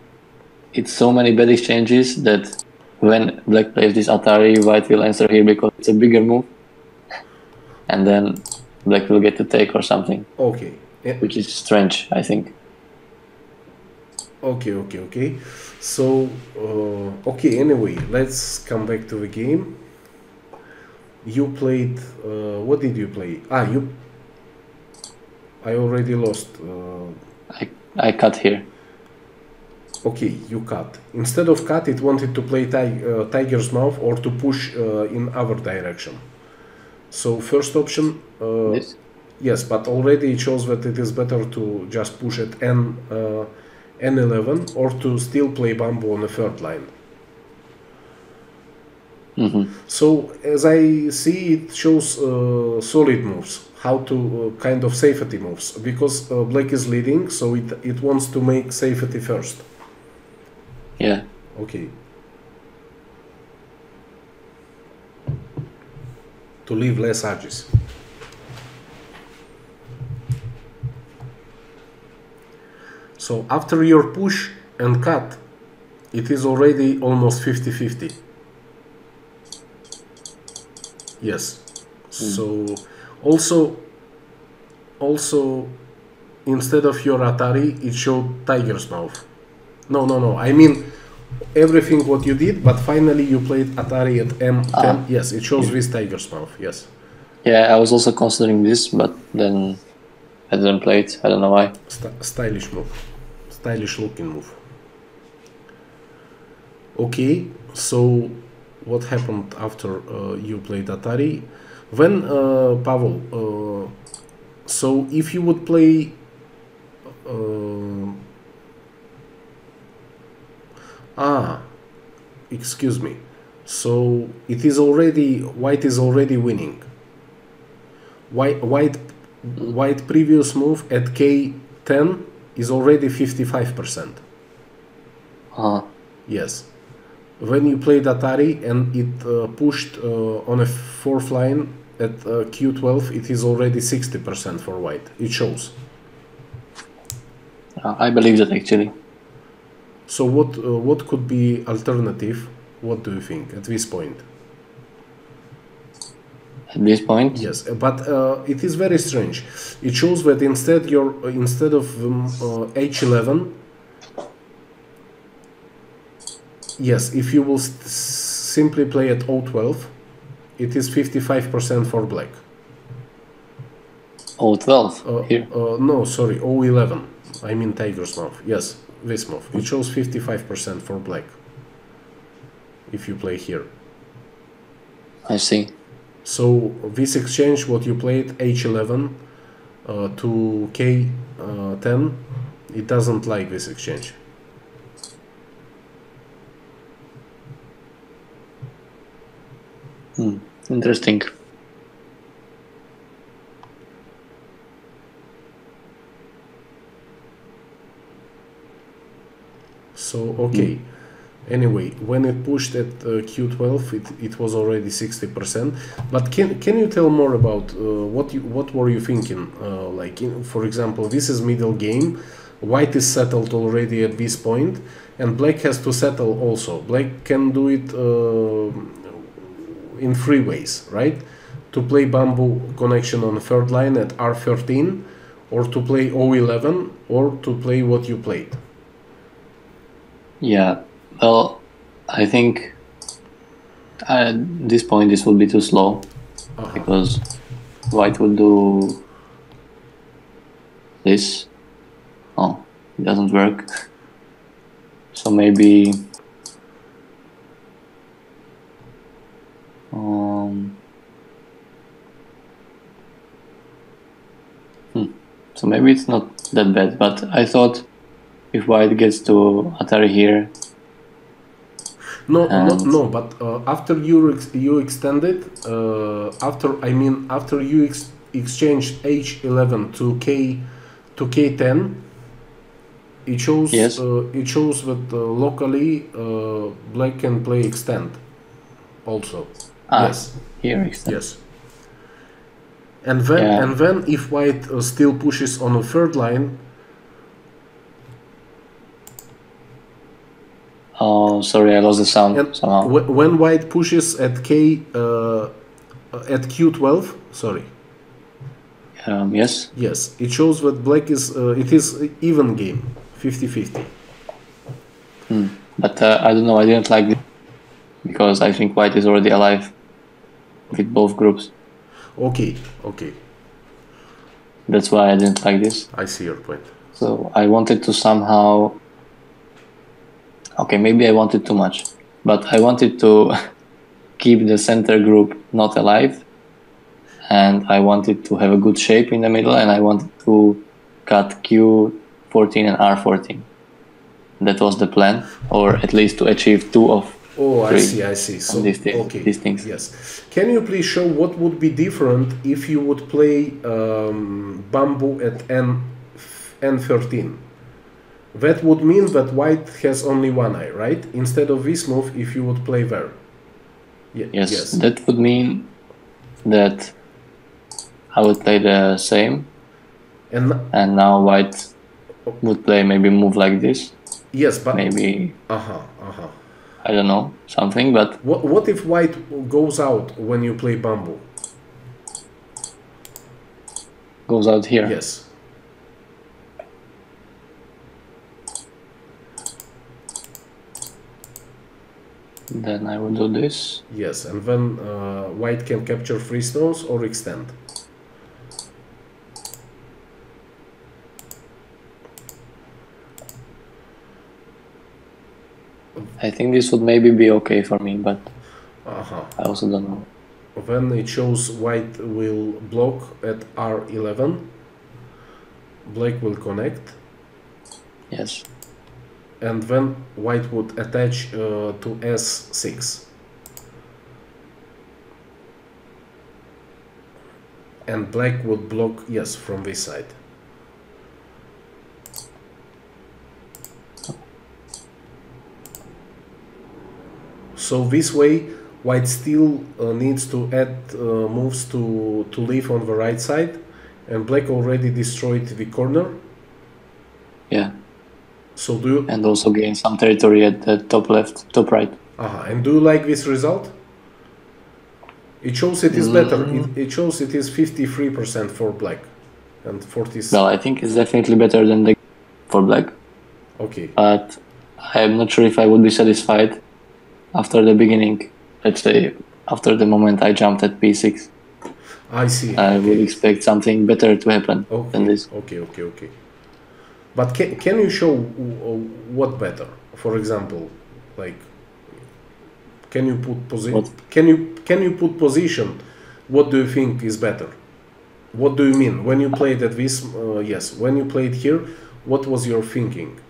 it's so many bad exchanges that when black plays this Atari, white will answer here because it's a bigger move. And then black will get to take or something. Okay. Yeah. Which is strange, I think. Okay. So, okay, anyway, let's come back to the game. You played, what did you play? I already lost. I cut here. Okay, you cut. Instead of cut, it wanted to play tiger's mouth or to push in other direction. So first option, This? yes, but already it shows that it is better to just push at N11 or to still play bamboo on the third line. So as I see, it shows solid moves, how to kind of safety moves, because black is leading, so it wants to make safety first. Yeah. Okay. To leave less edges. So after your push and cut, it is already almost 50-50. Yes. So also instead of your Atari, it showed tiger's mouth. No. I mean everything what you did, but finally you played Atari at M10. Yes, it shows this tiger's mouth. Yes. Yeah, I was also considering this, but then I didn't play it. I don't know why. Stylish move. Stylish looking move. Okay, so what happened after you played Atari? When Pavol, so if you would play excuse me, so it is already, white is already winning. White previous move at K10 is already 55%. Yes. When you played Atari and it pushed on a fourth line at Q12, it is already 60% for white. It shows. I believe that actually. So what could be alternative? What do you think at this point? At this point? Yes, but it is very strange. It shows that instead of H11. Yes, if you will simply play at O12, it is 55% for black. O12 here? No, sorry, O11. I mean tiger's mouth. Yes, this move. It shows 55% for black. If you play here. I see. So this exchange, what you played H11 to K10, it doesn't like this exchange. Interesting. So okay. Anyway, when it pushed at Q12, it was already 60%. But can you tell more about what were you thinking? For example, this is middle game. White is settled already at this point, and black has to settle also. Black can do it in three ways, right? To play bamboo connection on the third line at R13, or to play O11, or to play what you played. Yeah. Well, I think at this point this will be too slow because white will do this. Oh, it doesn't work. So maybe so maybe it's not that bad, but I thought if white gets to Atari here. No, but after you extended, after you exchanged H11 to K10, it shows that locally black can play extend also. Yes. Here extend. Yes. And then if white still pushes on a third line. Oh, sorry, I lost the sound somehow. When white pushes at Q12, sorry. Yes. Yes, it shows that black is it is even game, 50-50. But I don't know. I didn't like this because I think white is already alive with both groups. Okay. That's why I didn't like this. I see your point. So I wanted to somehow. Okay, maybe I wanted too much, but I wanted to keep the center group not alive, and I wanted to have a good shape in the middle, and I wanted to cut Q14 and R14. That was the plan, or at least to achieve two of Oh, I 3 see, I see. So, on these okay, things. yes. Can you please show what would be different if you would play bamboo at n13? That would mean that white has only one eye, right? Instead of this move, if you would play there. Yes, that would mean that I would play the same, And now white would play maybe move like this. yes, but maybe I don't know, something. But what if white goes out when you play bamboo? Goes out here. Yes. Then I will do this. Yes, and then white can capture 3 stones or extend. I think this would maybe be okay for me, but I also don't know. Then it shows white will block at R11. Black will connect. Yes. And then white would attach to S6. And black would block, yes, from this side. So this way, white still needs to add moves to leave on the right side, and black already destroyed the corner. Yeah. So do you... And also gain some territory at the top left, top right. And do you like this result? It shows it is better. It shows it is 53% for black and 40. Well, I think it's definitely better than the for black. Okay. But I am not sure if I would be satisfied after the beginning. Let's say after the moment I jumped at p6. I see. I would expect something better to happen than this. Okay. But can you show what better? For example, like, can you put position? Can you put position? What do you think is better? What do you mean when you played at this? Yes, when you played here, what was your thinking?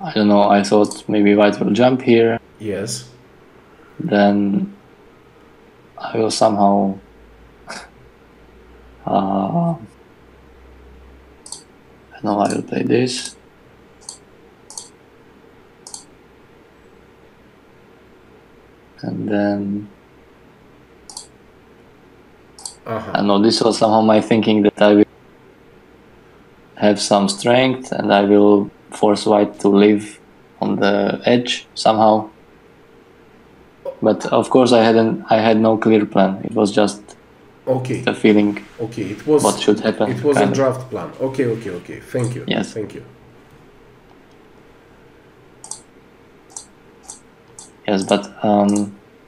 I don't know. I thought maybe white will jump here. Yes. Then I will somehow. Now I will play this. And then I know this was somehow my thinking that I will have some strength and I will force white to live on the edge somehow. But of course I had no clear plan. It was just a feeling. Okay, it was what should happen. It was a draft plan. Okay. Thank you. Yes. Thank you. Yes, but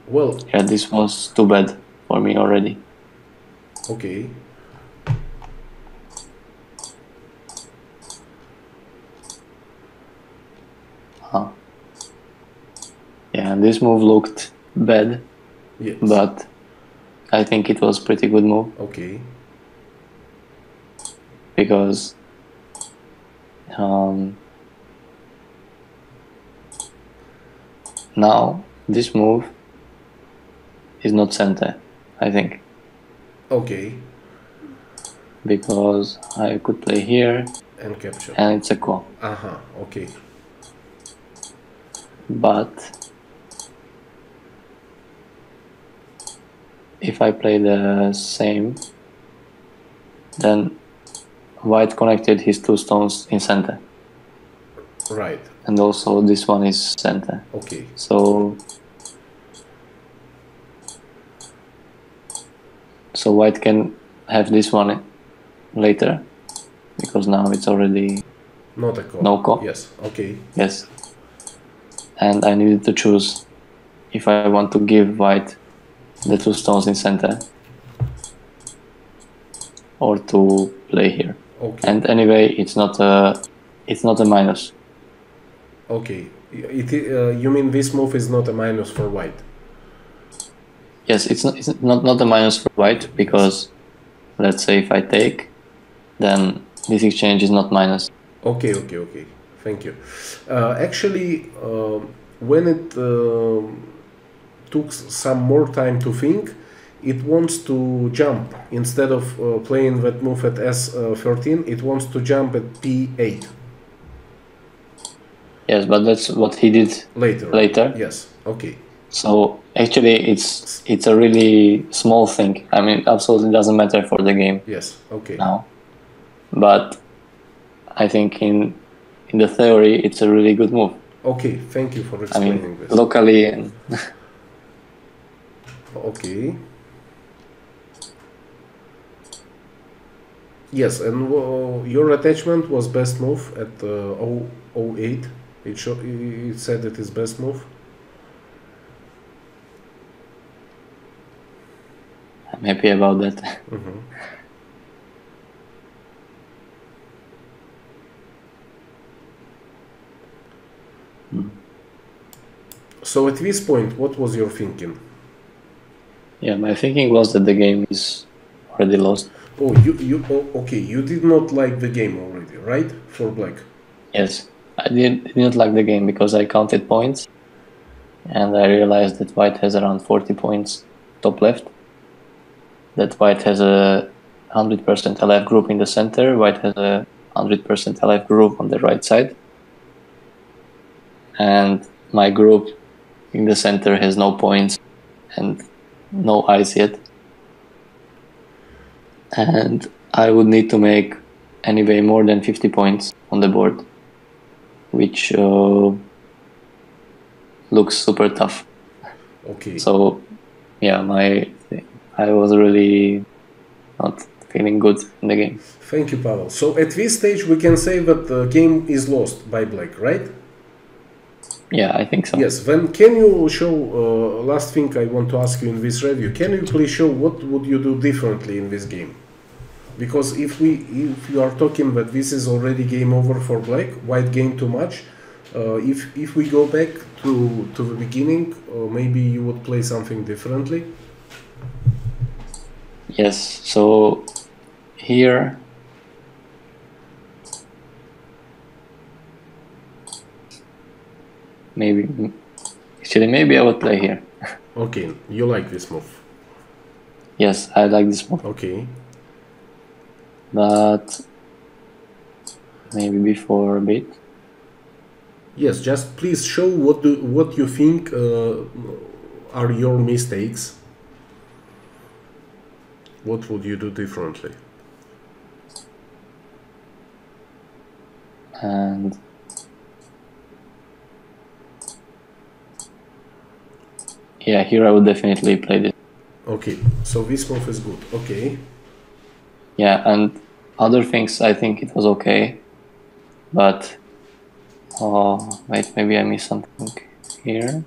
well, yeah, this was too bad for me already. Okay. Yeah, and this move looked bad. Yes. But I think it was pretty good move. Okay. Because now this move is not center, I think. Okay. Because I could play here and capture. And it's a ko. Okay. But if I play the same, then white connected his 2 stones in center. Right. And also this one is center. Okay. So white can have this one later, because now it's already not a ko. No ko. Yes. Okay. Yes. And I needed to choose if I want to give white the 2 stones in center or to play here. Okay. And anyway, it's not a minus. Okay. You mean this move is not a minus for white? Yes, it's not a minus for white, because let's say if I take, then this exchange is not minus. Okay. Thank you. Actually, when it took some more time to think, it wants to jump. Instead of playing that move at S13, it wants to jump at P8. Yes, but that's what he did later. Yes, okay. So actually it's a really small thing. I mean, it absolutely doesn't matter for the game. Yes, okay. Now. But I think in the theory it's a really good move. Okay, thank you for explaining this. Locally and okay. Yes, and your attachment was best move at 08. It said it is best move. I'm happy about that. Mm-hmm. So at this point, what was your thinking? Yeah, my thinking was that the game is already lost. Oh, okay. You did not like the game already, right? For black. Yes, I didn't like the game because I counted points, and I realized that white has around 40 points top left. That white has a 100% alive group in the center. White has a 100% alive group on the right side, and my group in the center has no points and no eyes yet. And I would need to make anyway more than 50 points on the board, which looks super tough. Okay. So yeah, I was really not feeling good in the game. Thank you, Pavel. So at this stage we can say that the game is lost by black, right? Yeah, I think so. Yes, then can you show, last thing I want to ask you in this review, can you please show what would you do differently in this game? Because if you are talking that this is already game over for black, white gained too much, if we go back to the beginning, maybe you would play something differently? Yes, so here maybe I would play here. Okay, you like this move? Yes, I like this move. Okay. But maybe before a bit. Yes, just please show what you think are your mistakes. What would you do differently? And yeah, here I would definitely play this. Okay, so this move is good. Okay. Yeah, and other things I think it was okay, but wait, maybe I missed something here.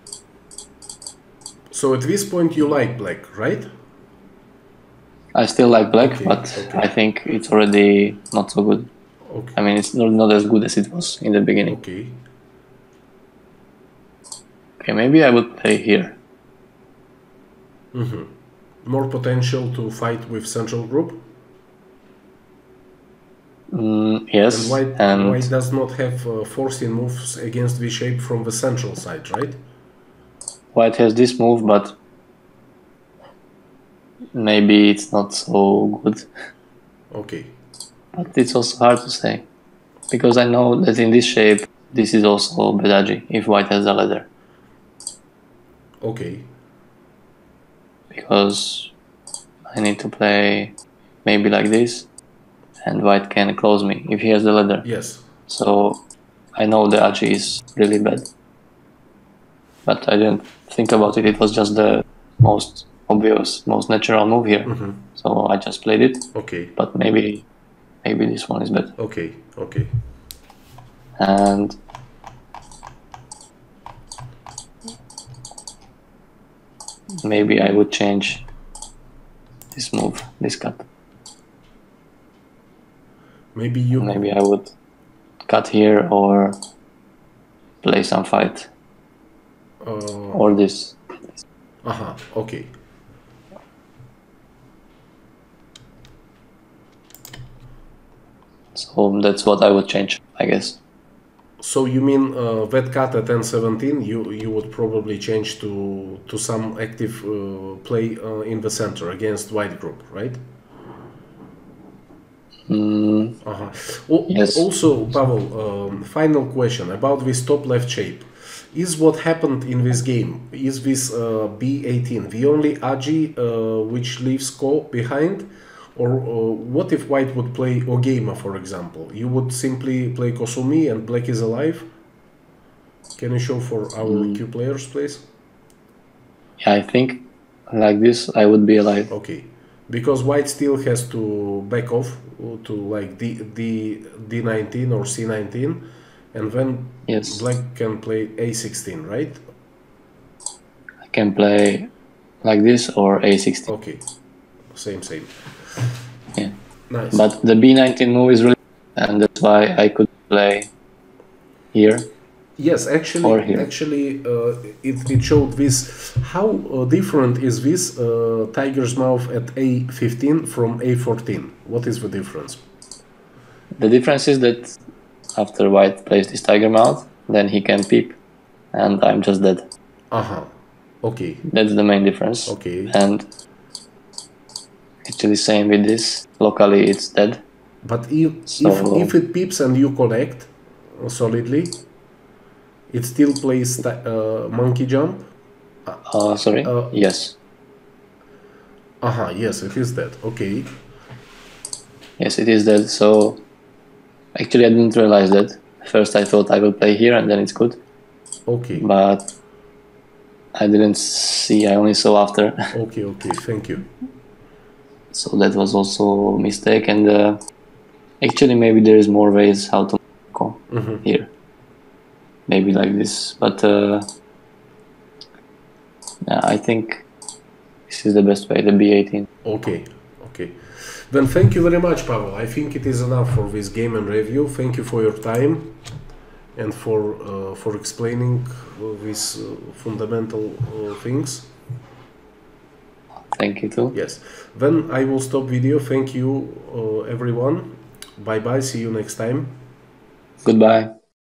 So at this point you like black, right? I still like black, Okay, but okay. I think it's already not so good. Okay. I mean, it's not as good as it was in the beginning. Okay. Okay, maybe I would play here. Mm-hmm. More potential to fight with central group? Yes. And white does not have forcing moves against V shape from the central side, right? White has this move, but maybe it's not so good. Okay. But it's also hard to say, because I know that in this shape, this is also Baduk if white has the ladder. Okay. Because I need to play maybe like this, and white can close me if he has the ladder. Yes. So I know the Baduk is really bad. But I didn't think about it. It was just the most obvious, most natural move here. Mm-hmm. So I just played it. Okay. But maybe this one is better. Okay. Okay. And maybe I would change this move, this cut. Maybe I would cut here or play some fight. Or this. Aha, okay. So that's what I would change, I guess. So you mean that cut at n17, you would probably change to some active play in the center against white group, right? Yes. Also, Pavol, final question about this top left shape. Is what happened in this game, is this b18 the only agi which leaves ko behind? Or what if white would play Ogema, for example? You would simply play Kosumi and black is alive? Can you show for our Q players, please? Yeah, I think like this I would be alive. Okay, because white still has to back off to like D19 or C19, and then Yes. black can play A16, right? I can play like this or A16. Okay, same. Yeah. Nice. But the B19 move is really, and that's why I could play here. Yes, actually, it showed this. How different is this tiger's mouth at A15 from A14? What is the difference? The difference is that after white plays this tiger mouth, then he can peep, and I'm just dead. Okay. That's the main difference. Okay. And actually same with this. Locally it's dead. But if it peeps and you collect solidly, it still plays monkey jump? Sorry? Yes. Yes, it is that. Okay. Yes, it is dead. So actually I didn't realize that. First I thought I will play here and then it's good. Okay. But I didn't see, I only saw after. Okay, thank you. So that was also a mistake, and actually maybe there is more ways how to go here. Maybe like this, but yeah, I think this is the best way, the B18. Okay. Then thank you very much, Pavol. I think it is enough for this game and review. Thank you for your time and for explaining these fundamental things. Thank you too. Yes. Then I will stop video. Thank you, everyone. Bye bye. See you next time. Goodbye.